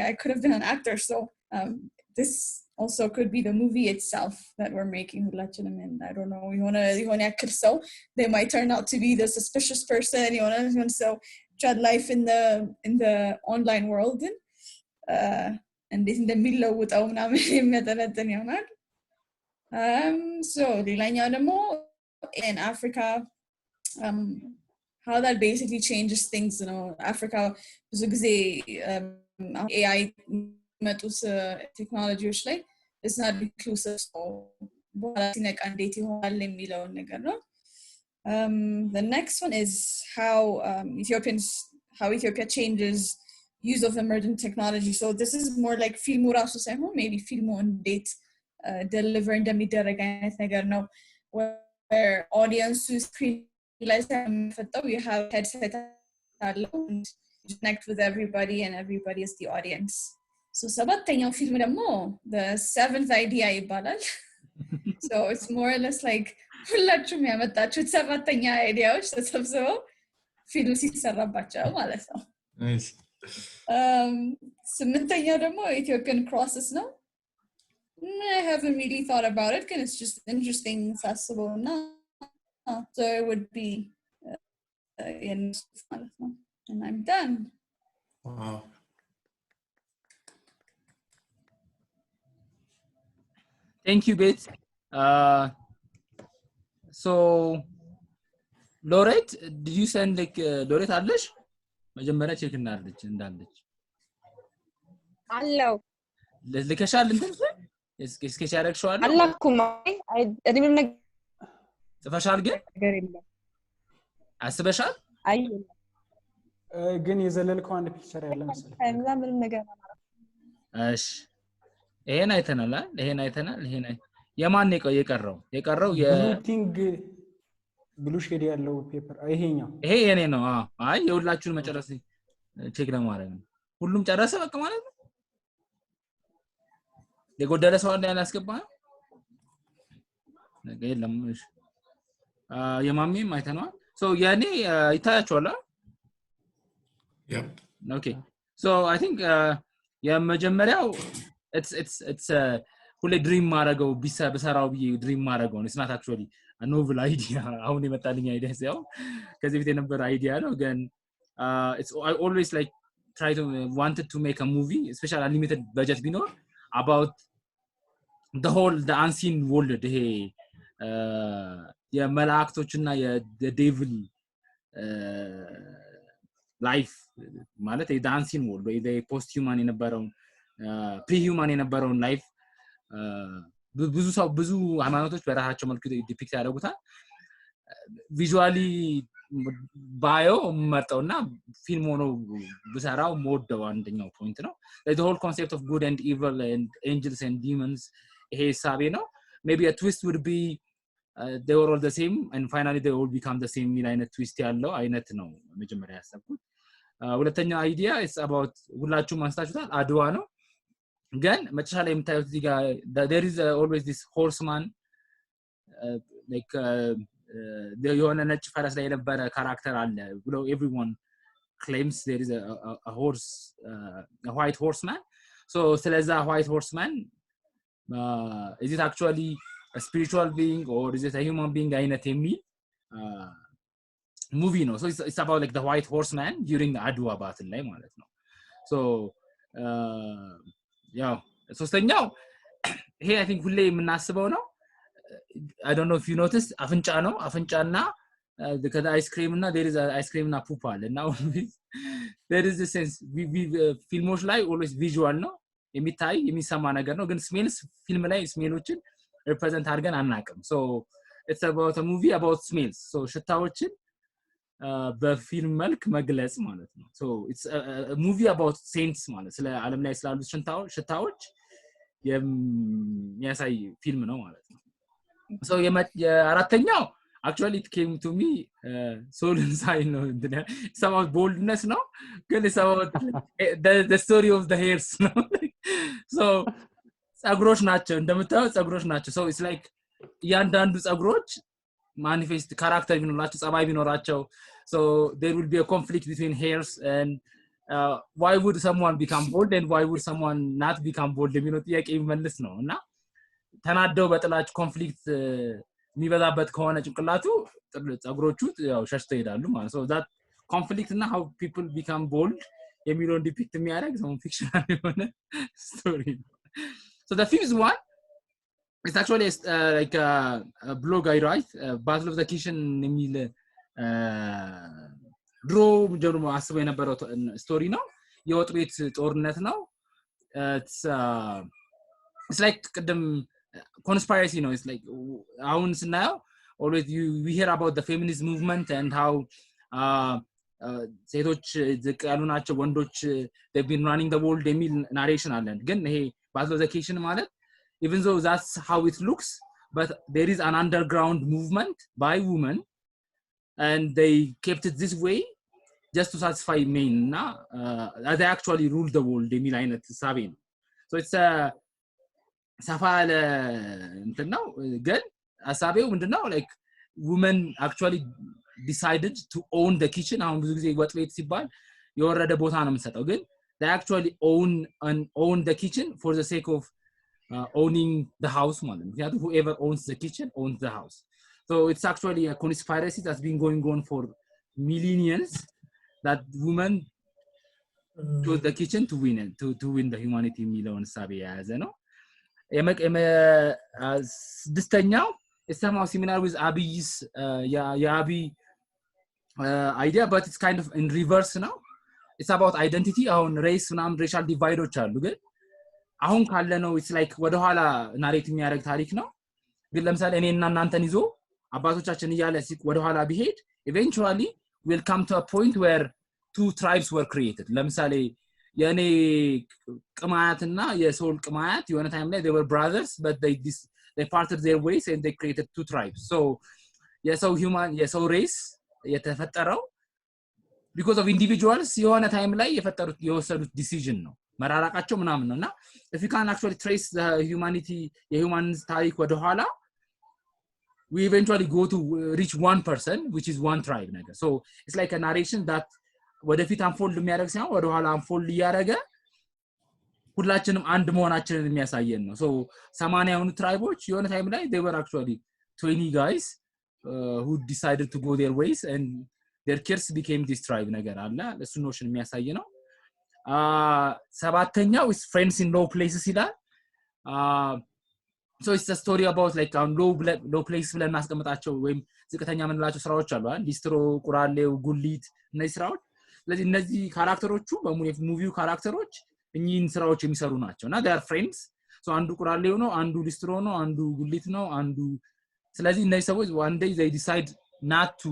I could have been an actor. So this also could be the movie itself that we're making and I don't know you want to so they might turn out to be the suspicious person you know so tried life in the online world and this in the middle ወጣው ምናምን የሚያጠነጥን ይሆናል. So ሌላኛው ደግሞ in Africa how that basically changes things you know Africa ብዙ ጊዜ AI መጡስ ቴክኖሎጂዎች ላይ it's not inclusive so በኋላ ሲነቃ እንዴት ይሆናል የሚለውን ነገር ነው. The next one is how Ethiopia changes use of emerging technology. So this is more like filmu rasu ሳይሆን maybe filmu እንዴት deliver እንደሚደረግ አይነት ነገር ነው where audience screen you have headset and you connect with everybody and everybody is the audience. So ሰባተኛው ፊልም ደግሞ the seventh idea ይባላል. So it's more or less like ሁላችሁም ያመጣችሁት ሰባተኛ አይዲያዎች ተሰብስበው ፊልም ሲሰራባቸው ማለት ነው. Nice. ስምንተኛው ደግሞ Ethiopian crosses ነው. I haven't really thought about it because it's just interesting ሳስበው እና so it would be and I'm done. Wow. Thank you, Beth. So, Lorette, did you send like Lorette አለሽ? መጀመሪያ ቼክ እናድርግ እንዳለች አለው ልከሻል እንትን እስከ ያረግሽው አለ አላኩም አይደለም ነገር ጽፈሻል ግን ነገር የለም አስበሻል አይ ግን የዘለልከው አንድ ፒክቸር ያለ መሰለኝ ከዛ ምንም ነገር ማለት እሺ ይሄን አይተናል ይሄን የማን ነው የቀረው የብሉቲንግ ብሉ ሼድ ያለው ፔፐር ይሄኛው ይሄ የኔ ነው አይ የሁላችሁን መጨረስ ቼክ ለማድረግ ነው ሁሉም ጨረሰ በቃ ማለት ነው የጎደለ ሰው አለ ያላስገባ ነገር የለም እሺ የማሚም አይተናል ሶ ያኔ ይታያችኋል Yep. Okay. So I think የመጀመሪያው it's ሁሌ ድሪም ማረገው በሰራው ብዬ ድሪም ማረገው it's not actually a novel idea አሁን የመጣልኝ አይዲያ ሳይሆን ከዚህ በፊት የነበረ አይዲያ ነው ግን it's I always like try to wanted to make a movie especially unlimited budget ቢኖር about the unseen world ይሄ የመላእክቶችና የዴቪል ላይፍ ማለት የዳንሲን ወርልድ ወይ ፖስት ሂውማን የነበረውን ፕሪ ሂውማን የነበረውን ላይፍ ብዙ ሃይማኖቶች በራሳቸው መልኩ ዲፒክት ያደርጉታል ቪዥዋሊ ባዮ መርጠውና ፊልም ሆኖ በሰራው ሞደው አንደኛው ፖይንት ነው the whole concept of good and evil and angels and demons ይሄ ሳቤ ነው maybe a twist would be they were all the same and finally they all become the same ሚል አይነት twist ያለው አይነት ነው መጀመሪያ ያሰብኩት ሁለተኛው አይዲያ is about ሁላችሁም ማስታችሁታል አድዋ ነው ግን መጨረሻ ላይ የምታዩት እዚህ ጋር there is always this horseman like የሆነ ነጭ ፈረስ ላይ የነበረ ካራክተር አለ ብሎ everyone claims there is a horse a white horseman so ስለዛ white horseman is it actually a spiritual being or is it a human being አይነት የሚል movie ነው so it's about like the white horseman during the Adwa battle ላይ ማለት ነው so ያው ሶስተኛው ይሄ I think ሁሌ የምናስበው ነው I don't know if you noticed አፍንጫ ነው አፍንጫና the ice cream እና there is a ice cream እና poop አለ now there is this sense we ፊልሞች ላይ always visual ነው የሚታይ የሚሰማ ነገር ነው ግን ስሜልስ ፊልም ላይ ስሜሎችን represent አድርገን አናውቅም so it's about a movie about smells so ሽታዎችን በፊልም መልክ መግለጽ ማለት ነው so it's a movie about saints ማለት ስለ ዓለም ላይ ስላሉ ሽታዎች የሚያሳይ ፊልም ነው ማለት ነው so የአራተኛው actually it came to me soul inside ነው it's about boldness ነው ግን it's about the story of the hairs ነው so ጸጉሮች ናቸው እንደምታዩ ጸጉሮች ናቸው so it's like ያንዳንዱ ጸጉሮች manifest character ቢኖራቸው ጸባይ ቢኖራቸው so there will be a conflict between hairs and why would someone become bold and why would someone not become bold የሚለው ጥያቄ ይመልስ ነው እና ተናደው በጥላች ኮንፍሊክት የሚበዛበት ከሆነ ጭንቅላቱ ጸጉሮቹ ያው ሸሽተው ይሄዳሉ ማለት so that conflict እና how people become bold የሚለውን ዲፒክት የሚያደርግ some fictional የሆነ story so the fifth one it's actually like a blog I write Battle of the Kitchen የሚል ድሮ ጀምሮ አስበው የነበረው ስቶሪ ነው የወጥ ቤት ጦርነት ነው it's like ቅድም conspiracy ነው it's like አሁን ስናየው always we hear about the feminist movement and how ሴቶች ዝቅ ያሉ ናቸው ወንዶች they've been running the world የሚል ናሬሽን አለን ግን ይሄ Battle of the Kitchen ማለት even though that's how it looks but there is an underground movement by women and they kept it this way just to satisfy men na they actually rule the world የሚል አይነት ሳቤ ነው so it's ሰፋለ እንትን ነው ግን አሳቤው ምንድነው like women actually decided to own the kitchen አሁን ብዙ ጊዜ ወጥ ቤት ሲባል የወረደ ቦታ ነው የምንሰጠው ግን they actually own the kitchen for the sake of owning the house ማለት ምክንያቱም whoever owns the kitchen owns the house so it's actually a conspiracy that's been going on for millennials that women chose the kitchen to win the humanity የሚለውን ሳቤ የያዘ ነው ስድስተኛው is somehow similar with Abby's Abby idea but it's kind of in reverse now it's about identity አሁን race ምናምን racial divideዎች አሉ ግን አሁን ካለ ነው it's like ወደ ኋላ ናሬት የሚያደርግ ታሪክ ነው ግን ለምሳሌ እኔና እናንተን ይዞ አባቶቻችን ይያለ ወደ ኋላ ቢሄድ eventually will come to a point where two tribes were created ለምሳሌ የኔ ቅማያትና የሶል ቅማያት የሆነ ታይም ላይ they were brothers but they parted their ways and they created two tribes so የሰው race የተፈጠረው because of individuals የሆነ ታይም ላይ የወሰዱት decision ነው መራራቃቸው ምናምን ነውና if you can actually trace the humans ታሪክ ወደ ኋላ we eventually go to reach one person which is one tribe ነገር so it's like a narration that ወደፊት አንፎልድ የሚያደርግ ሳይሆን ወደ ኋላ አንፎልድ እያደረገ ሁላችንም አንድ መሆናችንን የሚያሳየን ነው so 80 የሆኑ ትራይቦች የሆነ ታይም ላይ they were actually 20 guys who decided to go their ways and their kids became this tribe ነገር አለ እሱ ኖሽን የሚያሳይ ነው ሰባተኛው is friends in low places ይላል so it's a story about like low places ብለን እናስቀምጣቸው ወይም ዝቅተኛ ምንላቸው ስራዎች አሉ አይደል ሊስትሮ ቁራሌው ጉሊት እነዚህ ስራዎች ስለዚህ እነዚህ ካራክተሮቹ በሙቪው ካራክተሮች እኚህን ስራዎች የሚሰሩ ናቸውና they are friends so አንዱ ቁራሌው ነው አንዱ ሊስትሮ ነው አንዱ ጉሊት ነው አንዱ ስለዚህ እነዚህ ሰዎች one day they decide not to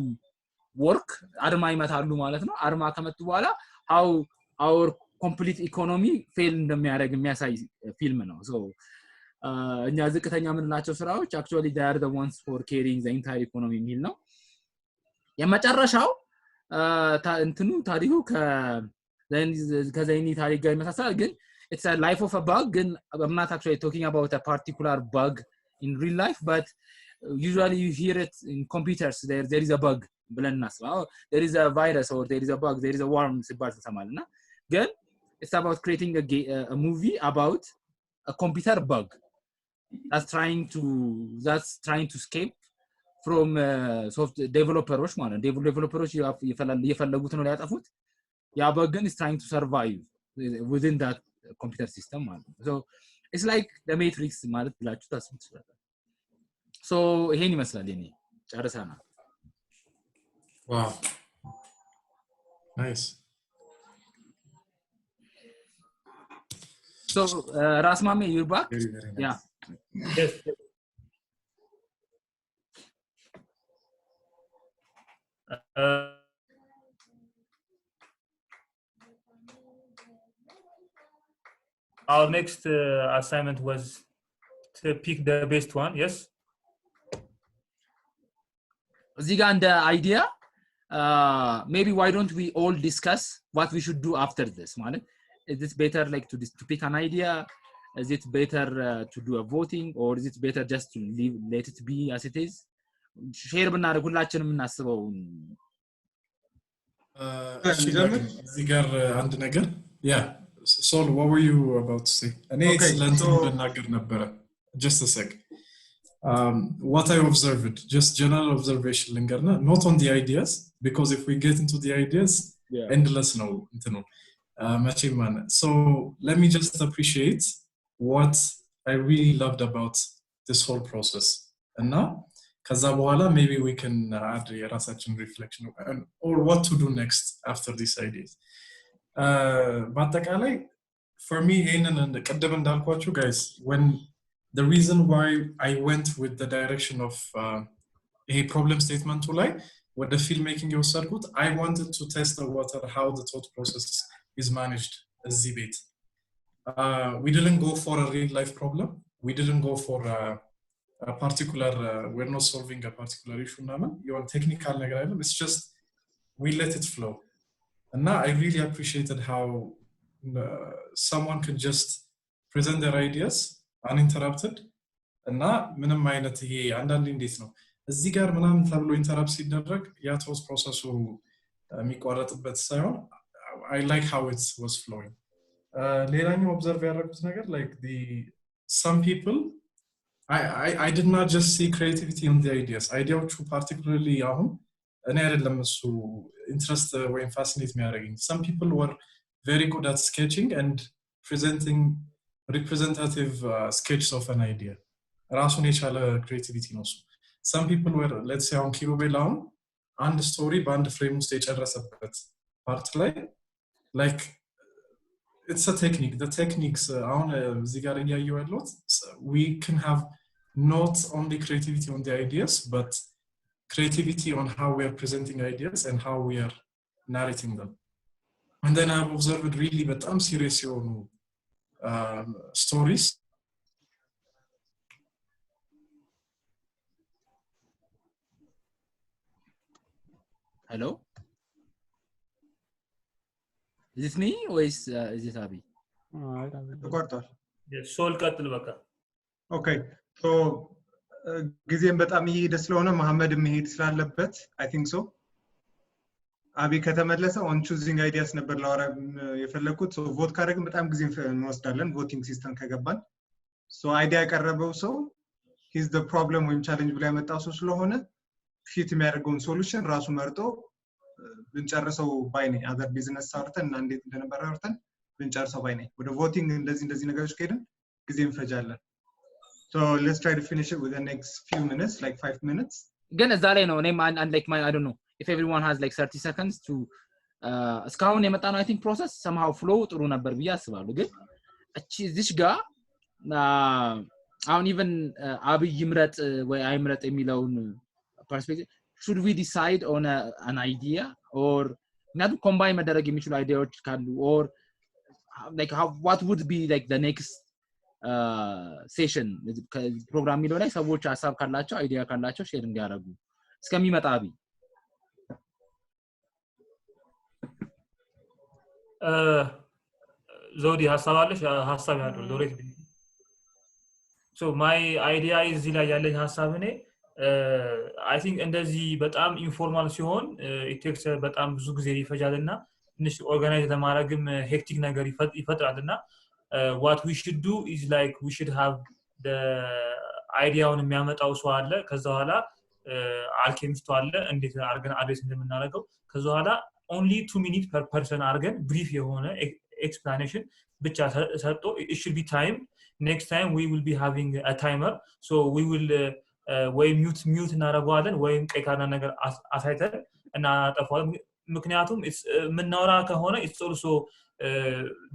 work አርማ ይመታሉ ማለት ነው አርማ ከመጡ በኋላ how our complete economy fail እንደሚያደርግ የሚያሳይ ፊልም ነው so እኛ ዝቅተኛ ምንላቸው ስራዎች actually they are the ones for carrying the entire economy የሚል ነው የመጨረሻው እንትኑ ታሪኩ ከዘይኒ ታሪክ ጋር ይመሳሰላል ግን it's a life of a bug ግን I'm not actually talking about a particular bug in real life but usually you hear it in computers there is a bug ብለን እናስባው there is a virus or there is a bug there is a worm ሲባል ተሰማልና ግን it's about creating a movie about a computer bug that's trying to escape from soft developers ማለት ነው developers እየፈለጉት ነው ሊያጠፉት ያ bug ግን is trying to survive within that computer system ማለት ነው so it's like the matrix ማለት ብላችሁ ታስቡ ትችላላችሁ so ይሄን ይመስላል እኔ ጨርሰናል wow nice so Rasmame you're back very, very nice. yeah Yes. Our next assignment was to pick the best one. Yes. እዚህ ጋር እንደ idea maybe why don't we all discuss what we should do after this ማለት is it better like to pick an idea is it better to do a voting or is it better just to let it be as it is share ብናደርግ ሁላችንም እናስበው እዚህ ጋር አንድ ነገር yeah so what were you about to say እኔ ስለንትን ልናገር ነበረ just a sec what I observed just general observation ልንገርና not on the ideas because if we get into the ideas endless ነው እንትኑ መቼም ማለት so let me just appreciate what I really loved about this whole process እና ከዛ በኋላ maybe we can add የራሳችን reflection or what to do next after these ideas በአጠቃላይ for me ይሄንን ቀደም እንዳልኳችሁ guys when the reason why I went with the direction of a problem statement ላይ ወደ filmmaking የወሰድኩት I wanted to test the water how the thought process is managed እዚህ ቤት we didn't go for a real life problem we didn't go for a particular we're not solving a particular issue naman your technical ነገር አይደለም it's just we let it flow and now I really appreciated how someone could just present their ideas uninterrupted እና ምንም አይነት ይሄ አንዳንዴ እንዴት ነው እዚህ ጋር ምናምን ተብሎ ኢንተራፕት ሲደረግ ያ ቶስ ፕሮሰሱ የሚቋረጥበት ሳይሆን I like how it was flowing ሌላኛው ኦብዘርቭ ያደረኩት ነገር like some people I did not just see creativity on the ideas ideaዎቹ particularly አሁን እኔ አይደለም እሱ interest ወይም fascinate የሚያደርገኝ some people were very good at sketching and presenting representative sketches of an idea ራሱን የቻለ creativity ነው some people were let's say on Kirubel አሁን አንድ ስቶሪ በአንድ ፍሬም ውስጥ የጨረሰበት ፓርት ላይ like it's a technique the techniques on እዚህ ጋር እያየሁ ያለሁት we can have not only creativity on the ideas but creativity on how we are presenting ideas and how we are narrating them and then I've observed really በጣም serious የሆኑ stories hello is it me or is it Abi ተቋርጧል yes ሶል ቀጥል በቃ okay so ጊዜም በጣም እየሄደ ስለሆነ መሐመድ መሄድ ስላለበት I think so አቢ ከተመለሰ on choosing ideas ነበር ላወራ የፈለኩት ሶ ቮት ካደረግን በጣም ጊዜ እንወስዳለን ቮቲንግ ሲስተም ከገባን ሶ አይዲያ ያቀረበው ሰው he's the problem ወይም ቻሌንጅ ብላ ያመጣው ሰው ስለሆነ ፊት የሚያደርገውን ሶሉሽን ራሱ መርጦ ብንጨርሰው ባይ ነኝ other business ሰርተን እና እንዴት እንደነበረ አርተን ብንጨርሰው ባይ ነኝ ወደ ቮቲንግ እንደዚህ ነገሮች ከሄድን ጊዜ እንፈጃለን so let's try to finish it with the next few minutes like 5 minutes ግን እዛ ላይ ነው እኔም like my I don't know if everyone has like 30 seconds to እስካሁን የመጣ ነው I think process somehow flow ጥሩ ነበር ብዬ አስባለሁ ግን እቺ እዚህ ጋር አሁን even አብይ ይምረጥ ወይ አይምረጥ የሚለውን perspective should we decide on an idea or not combine መደረግ የሚችሉ አይዲያዎች ካሉ or like what would be like the next session ፕሮግራም የሚለው ላይ ሰዎች ሐሳብ ካላቸው አይዲያ ካላቸው ሼር እንዲያደርጉ እስከሚመጣ አብይ ዞዲ ሐሳብ አለሽ ሐሳብ ያለው ሎሬት so my idea is እዚህ ላይ ያለኝ ሐሳብ እኔ I think እንደዚህ በጣም ኢንፎርማል ሲሆን it takes በጣም ብዙ ጊዜ ይፈጃልና ትንሽ ኦርጋናይዝ ለማድረግም ሄክቲክ ነገር ይፈጥራልና what we should do is like we should have the ideaውን የሚያመጣው ሰው አለ ከዛ በኋላ አልኬሚስቱ አለ እንዴት አርገን አድሬስ እንደምናደርገው ከዛ በኋላ only 2 minutes per person አርገን brief የሆነ explanation ብቻ ሰጥቶ it should be time next time we will be having a timer so we will ወይ mute እናደርገዋለን ወይም ቀይካና ነገር አሳይተን እና አጠፋው ምክንያቱም ምናወራ ከሆነ it's also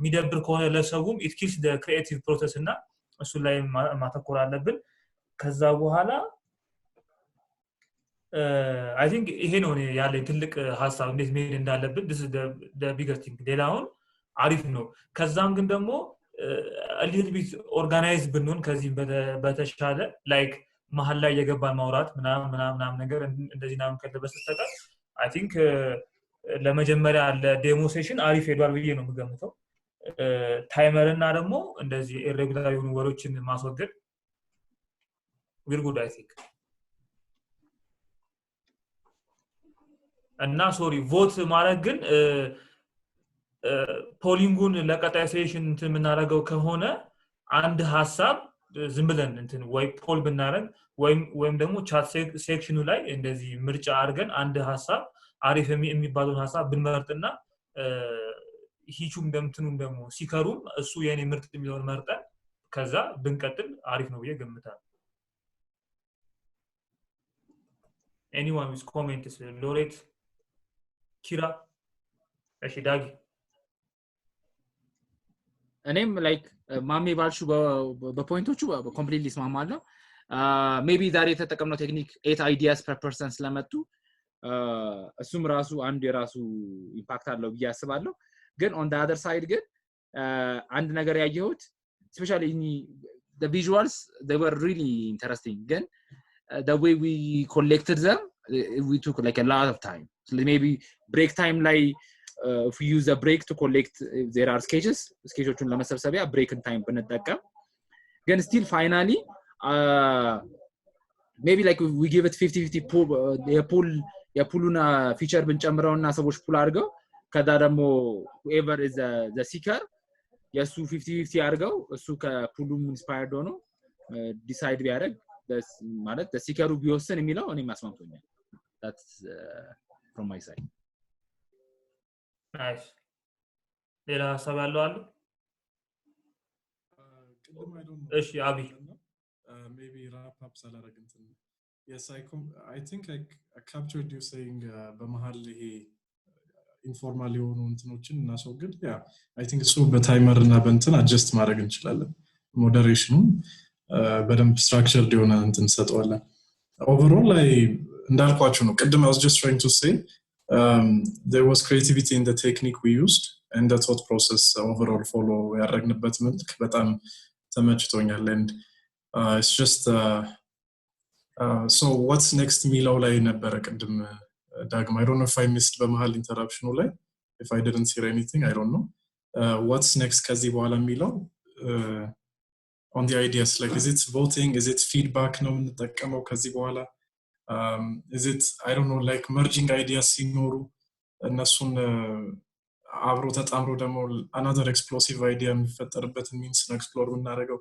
ሚደብር ከሆነ ለሰውም it kills the creative process እና እሱ ላይ ማተኮር አለብን ከዛ በኋላ I think ይሄ ነው ያለ ትልቅ ሐሳብ እንዴት መሄድ እንዳለብን this is the biggest thing ሌላውን አሪፍ ነው ከዛም ግን ደግሞ a little bit organized ብንሆን ከዚህ በተሻለ like መሐል ላይ የገባን ማውራት ምናምን ነገር እንደዚህ ናም ከተበስተቀ I think ለመጀመሪያ ለዴሞ ሴሽን አሪፍ ሄዷል ብዬ ነው የምገምተው ታይመር እና ደግሞ እንደዚህ ኢሬጉላር የሆኑ ወሮችን ማስወገድ will good I think እና ሶሪ ቮት ማድረግ ግን ፖሊንጉን ለቀጣይ ሴሽን እንትን ምናረጋው ከሆነ አንድ ሐሳብ ዝም ብለን እንትን ወይ ፖል ብናረግ ወይም ደግሞ ቻት ሴክሽኑ ላይ እንደዚህ ምርጫ አድርገን አንድ ሐሳብ አሪፍ የሚባለው ሐሳብ ብንመርጥና ሂቹም ደምትኑም ደግሞ ሲከሩም እሱ የኔ ምርጥ የሚሆን መርጠን ከዛ ብንቀጥል አሪፍ ነው ይገምታል anyone with comments Lorette Kira እሺ ዳጊ እኔም like ማሜ ባልሹ በፖይንቶቹ completely ስማማለሁ maybe ዛሬ የተጠቀምነው ቴክኒክ 8 ideas per person ስለመጡ እሱም ራሱ አንድ የራሱ ኢምፓክት አለው ብዬ አስባለሁ ግን on the other side ግን አንድ ነገር ያየሁት especially in the visuals they were really interesting ግን the way we collected them we took like a lot of time so maybe break time like if we use a break to collect there are sketches ለመሰብሰቢያ break in time ብንጠቀም ግን still finally maybe like we give it 50-50 የፑሉና ፊቸር ብንጨምረውና ሰዎች ፑል አድርገው ከዛ ደግሞ whoever is the seeker የሱ 50-50 አድርገው እሱ ከፑሉም ኢንስፓየርድ ሆኖ ዲሳይድ ቢያደርግ ማለት the seeker ቢወስን የሚለው እኔ ማስማምቶኛል that's from my side nice ሌላ ሐሳብ ያለው አለ ቅድም I don't know እሺ አቢ maybe wrap up ሳላረግ እንትን yes I think I captured you saying በመሃል ይሄ ኢንፎርማል የሆኑ እንትኖችን እናስወግድ I think እሱ በታይመር እና በእንትን አድጀስት ማድረግ እንችላለን ሞዴሬሽኑ በደንብ ስትራክቸርድ የሆነ እንትን ሰጠዋለን overall ላይ እንዳልኳችሁ ነው ቅድም I was just trying to say there was creativity in the technique we used and the thought process overall follow ያደረግንበት መልክ በጣም ተመችቶኛል and it's just so what's next ሚለው ላይ ነበረ ቅድም ዳግም I don't know if I missed በመሃል ኢንተራፕሽኑ ላይ if I didn't hear anything I don't know what's next ከዚህ በኋላ ሚለው on the ideas like is it voting is it feedback ነው የምንጠቀመው ከዚህ በኋላ is it I don't know like merging ideas ሲኖሩ እነሱን አብሮ ተጣምሮ ደግሞ another explosive idea የሚፈጠርበት means ነው explore የምናደርገው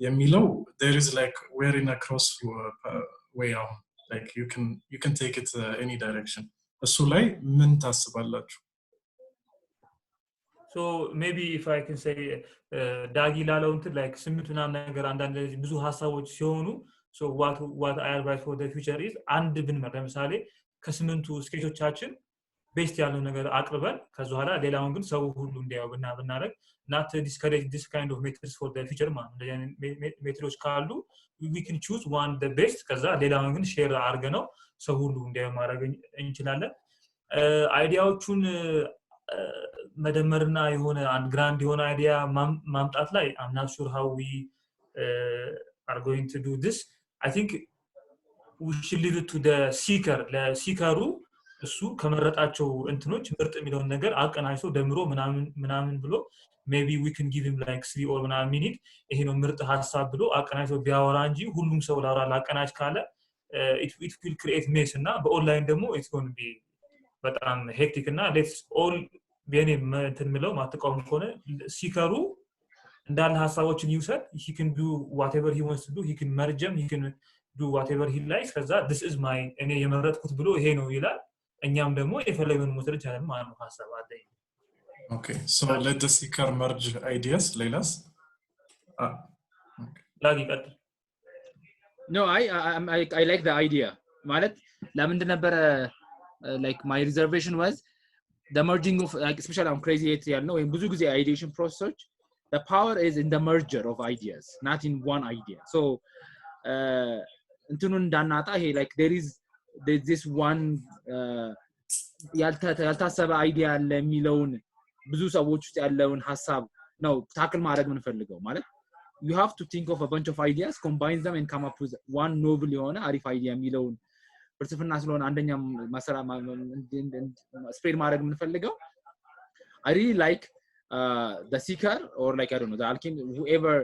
የሚለው there is like we're in a cross way like you can take it any direction እሱ ላይ ምን ታስባላችሁ? So maybe if I can say ዳጊ ላለው እንትን like ስምንት ምናምን ነገር አንዳንድ ብዙ ሀሳቦች ሲሆኑ so what I advise for the future is አንድ ብንመር ለምሳሌ ከስምንቱ ስኬቾቻችን ቤስት ያለው ነገር አቅርበን ከዛ በኋላ ሌላውን ግን ሰው ሁሉ እንዲያው ብናረግ not discourage this kind of methods for the future man ሜትዶች ካሉ we can choose one the best ከዛ ሌላውን ግን ሼር አድርገነው ሰው ሁሉ እንዲያው ማድረግ እንችላለን አይዲያዎቹን መደመርና የሆነ አንድ ግራንድ የሆነ አይዲያ ማምጣት ላይ I'm not sure how we are going to do this I think we should leave it to the seeker ለሲከሩ እሱ ከመረጣቸው እንትኖች ምርጥ የሚለው ነገር አቀናይሶ ደምሮ ምናምን ብሎ maybe we can give him like 3 or 9 minutes ይሄ ነው ምርጥ ሐሳብ ብሎ አቀናይሶ ቢያወራ እንጂ ሁሉም ሰው ላውራ አቀናጅ ካለ it will create mess እና በኦንላይን ደግሞ it's going to be በጣም ሄክቲክ እና let's all በኔ እንትን ምለው ማተቃውም ከሆነ ሲከሩ እንዳለ ሐሳቦችን ይውሰድ he can do whatever he wants to do he can merge them he can do whatever he likes ከዛ this is my እኔ የመረጥኩት ብሎ ይሄ ነው ይላል እኛም ደግሞ የፈለገውን መውሰድ ይችላል ማለት ነው ሐሳብ አለኝ okay so let the seeker merge ideas ሌላስ ዳጊ ቀጥል no I like the idea ማለት ለምን ነበር like my reservation was the merging of like especially on crazy eight ያለው ወይ ብዙ ጊዜ ideation process the power is in the merger of ideas not in one idea so እንትኑን እንዳናጣ ይሄ like there's this one ያልታሰበ አይዲያ አለ የሚለውን ብዙ ሰዎች ውስጥ ያለውን ሐሳብ ነው ታክል ማድረግ ምን ፈልገው ማለት you have to think of a bunch of ideas combine them and come up with one novel የሆነ አሪፍ አይዲያ የሚለውን ፍልስፍና ስለሆነ አንደኛ ማሰራ ስፕሬድ ማድረግ ምን ፈልገው I really like the seeker or like I don't know the alchemy whoever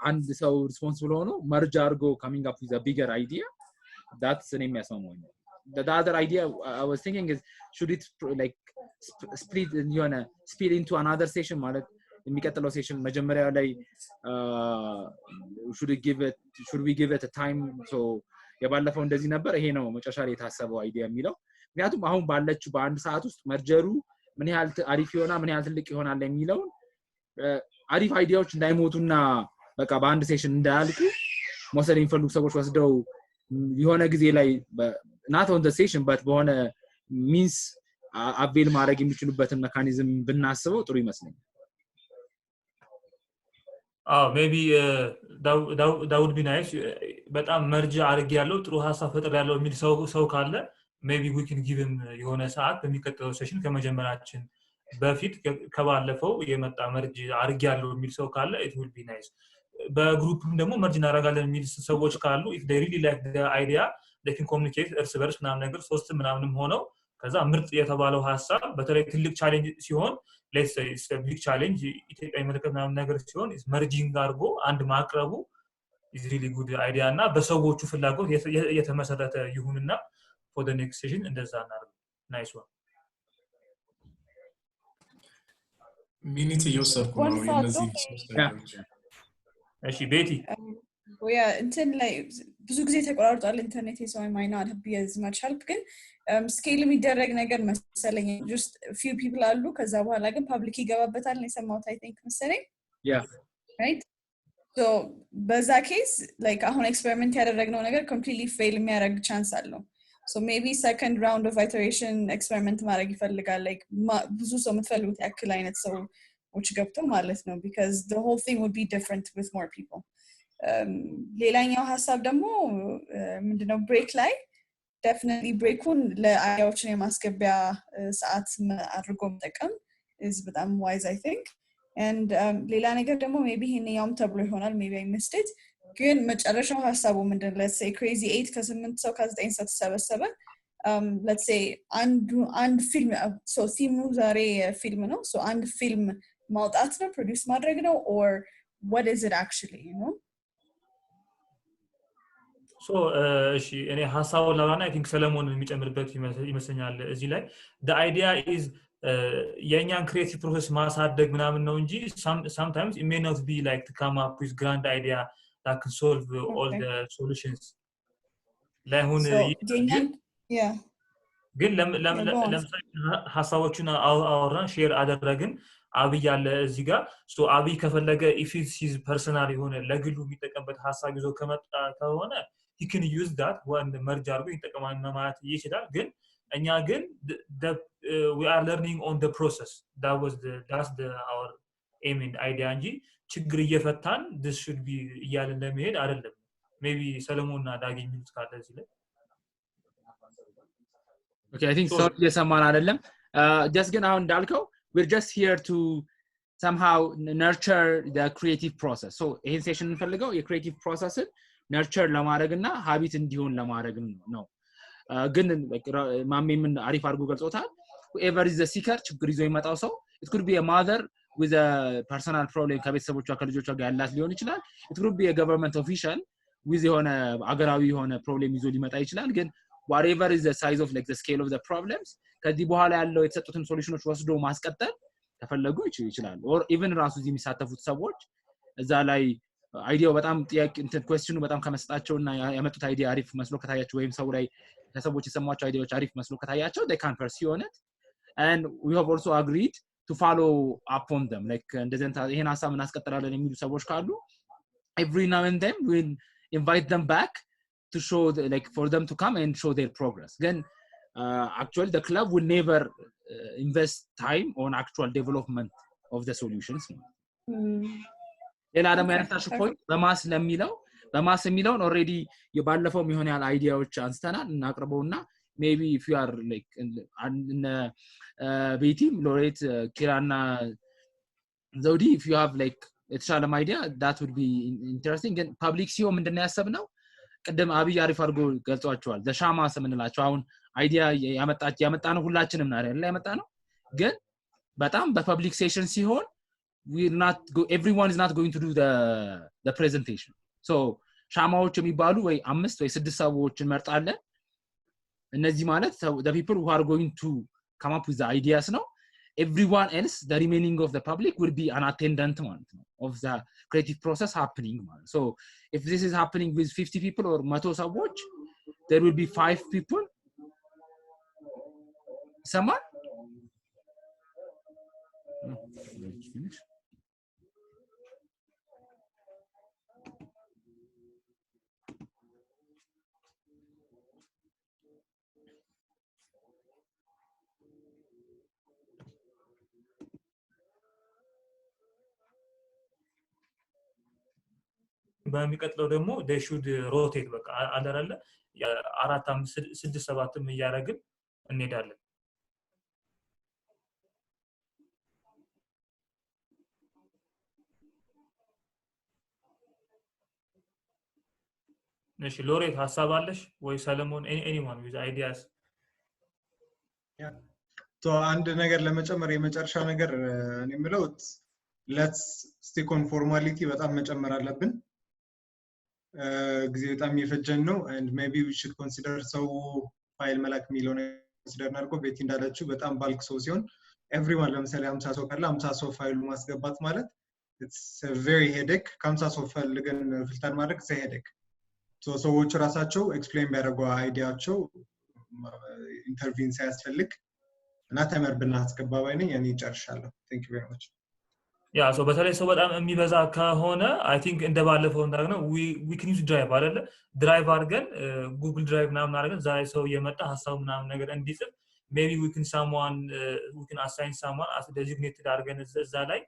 and so responsible ሆኖ merge አድርጎ coming up with a bigger idea that's the name ያሰማው the other idea I was thinking is should it like split የሆነ spill into another session ማለት የሚቀጥለው ሴሽን መጀመሪያ ላይ should we give it a time so የባለፈው እንደዚህ ነበር ይሄ ነው መጨረሻ ላይ የታሰበው አይዲያ የሚለው ምክንያቱም አሁን ባለችው በአንድ ሰዓት ውስጥ መርጀሩ ምን ያህል አሪፍ ይሆናል ምን ያህል ትልቅ ይሆናል የሚለው አሪፍ አይዲያዎች እንዳይሞቱና በቃ በአንድ ሴሽን እንዳያልቁ መውሰድ የሚፈልጉ ሰዎች ወስደው የሆነ ጊዜ ላይ not on the session but በሆነ means አቬል ማድረግ የሚችሉበትን ሜካኒዝም ብናስበው ጥሩ ይመስለኛል maybe that would be nice በጣም መርጅ አድርግ ያለው ጥሩ ሐሳብ ፈጥር ያለው የሚል ሰው ካለ maybe we can give him የሆነ ሰዓት በሚቀጥለው ሴሽን ከመጀመራችን በፊት ከባለፈው የመጣ መርጅ አድርግ ያለው የሚል ሰው ካለ it would be nice በግሩፕም ደግሞ መርጅ እናደርጋለን የሚል ሰዎች ካሉ if they really like the idea they can communicate እርስ በርስ ምናምን ነገር ሶስት ምናምንም ሆነው ከዛ ምርጥ የተባለው ሐሳብ በተለይ ትልቅ ቻሌንጅ ሲሆን let's say it's a big challenge ኢትዮጵያ የመለከት ምናምን ነገር ሲሆን is merging አድርጎ አንድ ማቅረቡ is really good idea እና በሰዎቹ ፍላጎት የተመሰረተ ይሁንና for the next session እንደዛ እናደርግ nice one ሚኒት እየወሰድኩ ነው እነዚህ ሶስት አይዲያዎች እሺ ቤቲ yeah እንትን ላይ ብዙ ጊዜ ተቆራርጧል ኢንተርኔት so I might not be as much help ግን ስኬል የሚደረግ ነገር መሰለኝ just few people አሉ ከዛ በኋላ ግን ፐብሊክ ይገባበታል ነው የሰማሁት I think መሰለኝ yeah right so በዛ ኬስ like አሁን ኤክስፔሪመንት ያደረግነው ነገር completely fail የሚያደርግ ቻንስ አለው so maybe second round of iteration experiment ማድረግ ይፈልጋል like ብዙ ሰው የምትፈልጉት ያክል አይነት ሰው which ገብቶ ማለት ነው because the whole thing would be different with more people ሌላኛው ሐሳብ ደግሞ ምንድነው ብሬክ ላይ definitely breakun ለአይዲያዎችን የማስገቢያ ሰዓት አድርጎ መጠቀም is በጣም wise I think and ሌላ ነገር ደግሞ maybe ይሄኛውም ተብሎ ይሆናል maybe I missed it ግን መጨረሻው ሐሳቡ ምንድነው let's say crazy 8 ከ8 ሰው ከ9 ሰው ተሰበሰበ let's say አንድ ፊልም so ቲሙ ዛሬ ፊልም ነው so አንድ ፊልም ማውጣት ነው ፕሮዲዩስ ማድረግ ነው or what is it actually you know So እሺ እኔ ሐሳቡን ላውራና I think ሰለሞን የሚጨምርበት ይመስለኛል እዚህ ላይ the idea is የኛን creative process ማሳደግ ምናምን ነው እንጂ sometimes it may not be like to come up with grand idea that can solve all the solutions ላይሆን yeah ግን ለምሳሌ ሐሳቦቹን አወራን ሼር አደረግን አብይ ያለ እዚህ ጋር ሶ አብይ ከፈለገ if it is personal የሆነ ለግሉ የሚጠቀምበት ሐሳብ ይዞ ከመጣ ከሆነ he can use that when merge አድርጎ ይጠቀማል ማለት ይችላል ግን እኛ ግን we are learning on the process that's our aim and idea እንጂ ችግር እየፈታን this should be እያልን ለመሄድ አይደለም maybe ሰለሞንና ዳጊ የሚሉት ካለ እዚህ ላይ Okay, I think so የሰማን አይደለም just ግን አሁን እንዳልከው we're just here to somehow nurture the creative process so ይሄን ሴሽን እንፈልገው የክሪኤቲቭ ፕሮሰስን nurture ለማድረግና habit እንዲሆን ለማድረግ ነው ግን ማሜምን አሪፍ አድርጎ ገልጾታል whoever is the seeker ችግር ይዞ ይመጣው ሰው it could be a mother with a personal problem ከቤተሰቦቿ ከልጆቿ ጋር ያላት ሊሆን ይችላል it could be a government official with የሆነ አገራዊ የሆነ problem ይዞ ሊመጣ ይችላል ግን whatever is the size of like the scale of the problems ከዚህ በኋላ ያለው የተሰጡትን ሶሉሽኖች ወስዶ ማስቀጠል ተፈለጉ ይችላል or even ራሱ እዚህ የሚሳተፉት ሰዎች እዛ ላይ አይዲያው በጣም ጥያቄ እንትን ኩዌስችኑ በጣም ከመስጣቸውና ያመጡት አይዲያ አሪፍ መስሎ ከታያቸው ወይም ሰው ላይ ከሰዎች የሰማቸው አይዲያዎች አሪፍ መስሎ ከታያቸው they can pursue on it and we have also agreed to follow up on them like እንደዚህ ይሄን ሐሳብ እናስቀጥላለን የሚሉ ሰዎች ካሉ every now and then we invite them back to show like for them to come and show their progress then actually the club will never invest time on actual development of the solutions ሌላ ደግሞ ያነሳሽ ፖይንት በማስ የሚለው already የባለፈው የሚሆን ያለ አይዲያዎች አንስተናል እናቀርበውና maybe if you are like in ቤቲም ሎሬት ኪራና ዘውዲ if you have like የተሻለ አይዲያ that would be interesting ግን ፐብሊክ ሲኦ ምንድነው ያሰብነው ቀደም አብይ አሪፍ አድርጎ ገልጿቸዋል ዘሻማ ስምንላቸው አሁን አይዲያ ያመጣነው ሁላችንም ነው አይደል ያመጣነው ግን በጣም በፐብሊክ ሴሽን ሲሆን everyone is not going to do the presentation so ሻማዎች የሚባሉ ወይ 5 ወይ 6 ሰዎችን መርጣለን እነዚህ ማለት the people who are going to come up with the ideas ነው everyone else the remaining of the public will be an attendant of the creative process happening so if this is happening with 50 people or 100 ሰዎች there will be 5 people someone በሚቀጥለው ደግሞ they should rotate በቃ አደረለ 4 5 6 7 እያረግን እንሄዳለን እሺ ሎሬት ሐሳብ አለሽ ወይ ሰለሞን anyone with ideas ቶ አንድ ነገር ለመጨመር የመጨረሻ ነገር እኔ የምለው let's stick on formality በጣም መጨመር አለብን ጊዜ በጣም ይፈጀን ነው and maybe we should consider ሰው ፋይል መላክ ሚሊዮን consider አድርጎ ቤት እንዳለችው በጣም ባልክ ሰው ሲሆን everyone ለምሳሌ 50 ሰው ካለ 50 ሰው ፋይሉ ማስገባት ማለት it's a very headache 50 ሰው ፈልገን ፊልተር ማድረግ it's a headache so ሰዎች ራሳቸው ኤክስፕሌን ቢያደርጉ አይዲያቸው ኢንተርቪው ሳያስፈልግ እና ተመር ብናስገባ ባይነኝ እኔ ጨርሻለሁ thank you very much ያ ሶ በተለይ ሰው በጣም የሚበዛ ከሆነ I think እንደባለፈው እንዳገነው we can use drive አይደለ drive አድርገን Google Drive ምናምን አድርገን ዛሬ ሰው የመጣ ሐሳብ ምናምን ነገር እንዲጽፍ maybe we can assign someone as designated አድርገን እዛ ላይ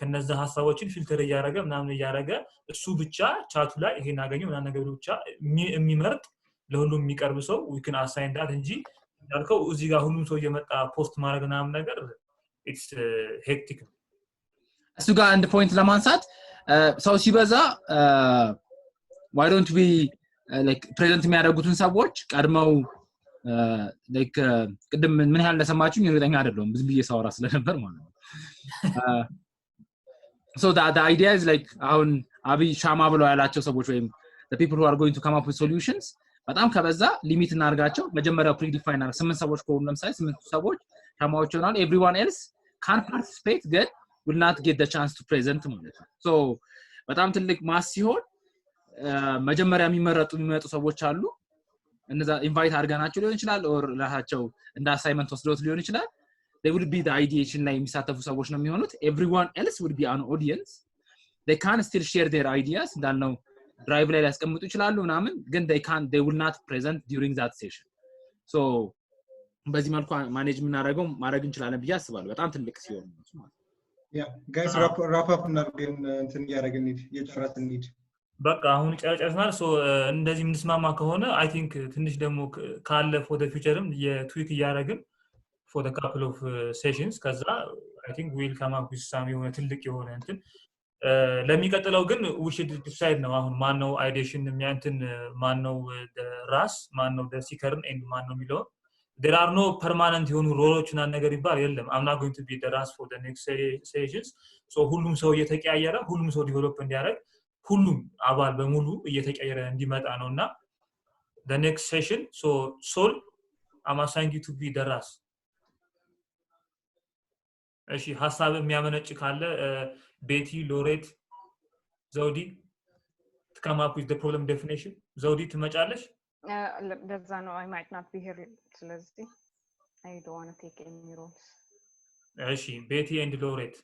ከነዛ ሐሳቦችን ፊልተር ያያረገ ምናምን ያያረገ እሱ ብቻ ቻቱ ላይ ይሄን አገኘው ምናምን ነገር ብቻ የሚመርጥ ለሁሉም የሚቀርብ ሰው we can assign that እንጂ ያልከው እዚህ ጋር ሁሉም ሰው የመጣ ፖስት ማድረግ ምናምን ነገር it's hectic እሱ ጋር አንድ ፖይንት ለማንሳት ሰው ሲበዛ why don't we like present የሚያደርጉትን ሰዎች ቀድመው like ቅድም ምን ያህል ለሰማችሁ እርግጠኛ አይደለም ብዙ ብዬ ሳወራ ስለነበር ማለት ነው so the idea is like አሁን አብይ ሻማ ብለው ያላቸው ሰዎች ወይም the people who are going to come up with solutions በጣም ከበዛ ሊሚት እናርጋቸው መጀመሪያው ፕሪዲፋይን አር 8 ሰዎች ከሆኑ ለምሳሌ 8 ሰዎች ተማዎች ይሆናል everyone else can participate but will not get the chance to present ማለት ነው so በጣም ትልቅ ማስ ሲሆን መጀመሪያ የሚመጡ ሰዎች አሉ እነዛ ኢንቫይት አድርገናቸው ሊሆን ይችላል or ለራሳቸው እንደ አሳይመንት ወስደውት ሊሆን ይችላል they would be the ideation ላይ የሚሳተፉ ሰዎች ነው የሚሆኑት everyone else would be an audience they can still share their ideas እንዳልነው ድራይቭ ላይ ያስቀምጡ ይችላሉ ምናምን ግን they will not present during that session so በዚህ መልኩ ማኔጅ ምናደርገው ማድረግ እንችላለን ብዬ አስባለሁ በጣም ትልቅ ሲሆን ነው ያ ጋይስ ራፕ አፕ እናድርገን እንትን ያደርገን እየጨረስን እንሂድ በቃ አሁን ጨርሰናል ሶ እንደዚህ ምንስማማ ከሆነ አይ ቲንክ ትንሽ ደግሞ ካለ for the futureም የትዊክ ያደርግን for the couple of sessions ከዛ I think we'll come up with some የሆነ ትልቅ የሆነ እንትን ለሚቀጥለው ግን we should decide ነው አሁን ማን ነው ideation የሚያንትን ማን ነው the ras ማን ነው the seeker and ማን ነው የሚለው there are no permanent የሆኑ ሮሎችና ነገር ይባል የለም I'm not going to be the ras for the next sessions so ሁሉም ሰው እየተቀያየረ ሁሉም ሰው ዲቨሎፕ እንዲያደርግ ሁሉም አባል በሙሉ እየተቀያየረ እንዲመጣ ነውና the next session so soul I'm asking you to be the ras እሺ ሐሳብ የሚያመነጭ ካለ ቤቲ ሎሬት ዘውዲ to come up with the problem definition ዘውዲ ትመጫለሽ ለዛ ነው I might not be here ስለዚህ I don't want to take any roles እሺ ቤቲ and ሎሬት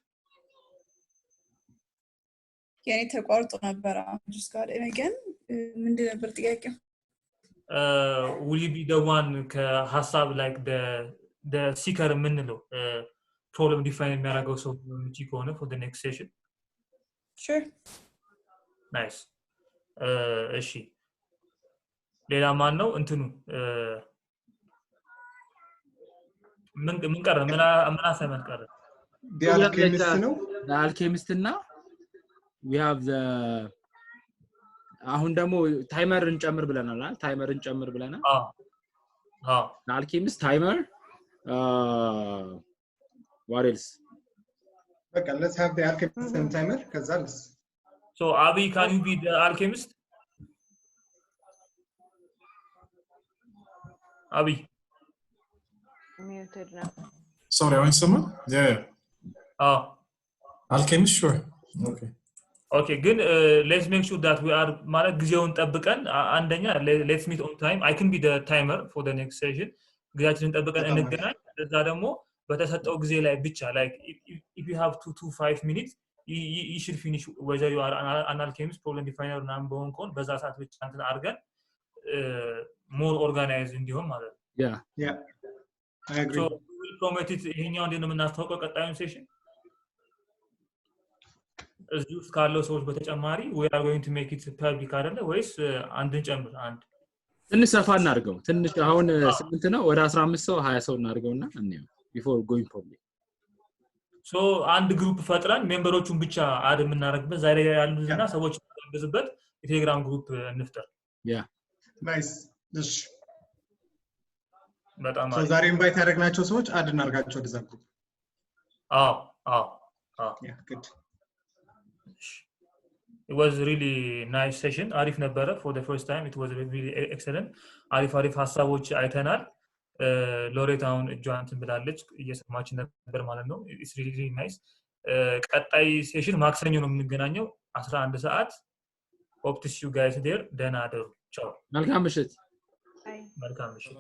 የኔ ተቋርጦ ነበር just got in again ምንድን ነበር ጥያቄው will you be the one ከሐሳብ like the seeker ምንለው problem define የሚያደርገው ሰው ምንጭ ከሆነ for the next session sure nice እሺ ሌላ ማን ነው እንትኑ ምን ቀረ ምን አሳይመንት ቀረ the alchemist ነው the alchemist እና we have the አሁን ደግሞ ታይመር እንጨምር ብለናል አይደል ታይመር እንጨምር ብለናል the alchemist timer what else okay let's have the alchemist and timer ከዛ so Abi can you be the alchemist Abi muted now sorry I want someone yeah alchemist sure okay good let's make sure that we are ማለት ጊዜውን ጠብቀን አንደኛ let's meet on time I can be the timer for the next session ጊዜያችንን ጠብቀን እንገናኝ እዛ ደግሞ በተሰጠው ጊዜ ላይ ብቻ like if you have 2 to 5 minutes you should finish whether you are an alchemist problem definer or not በሆንኮን በዛ ሰዓት ብቻ እንትን አድርገን more organized እንዲሆን ማለት ነው yeah I agree so we will promote it ይሄኛው እንደምን እናስተዋውቀው ቀጣዩን ሴሽን እዚህ ውስጥ ካለው ሰዎች በተጨማሪ we are going to make it public አይደለ ወይስ አንድን ጨምር አንድ ትንሽ ሰፋ እናርገው ትንሽ አሁን 8 ነው ወደ 15 ሰው 20 ሰው እናርገውና እንየው before going public so አንድ ግሩፕ ፈጥረን ሜምበሮቹን ብቻ አድ የምናደርግበት ዛሬ ያሉና ሰዎች የሚያገዙበት የቴሌግራም ግሩፕ እንፍጠር yeah nice እሺ በጣም so ዛሬ ኢንቫይት ያደረግናቸው ሰዎች አድ እናርጋቸው ወደዛ ግሩፕ yeah good it was really nice session አሪፍ ነበረ for the first time it was really excellent አሪፍ ሐሳቦች አይተናል ሎሬታውን ጆንትን ብላለች እየሰማች ነበር ማለት ነው it's really nice ቀጣይ ሴሽን ማክሰኞ ነው የምንገናኘው 11 ሰዓት hope to see you guys there ደህና አደሩ ቻው መልካም ምሽት መልካም ምሽት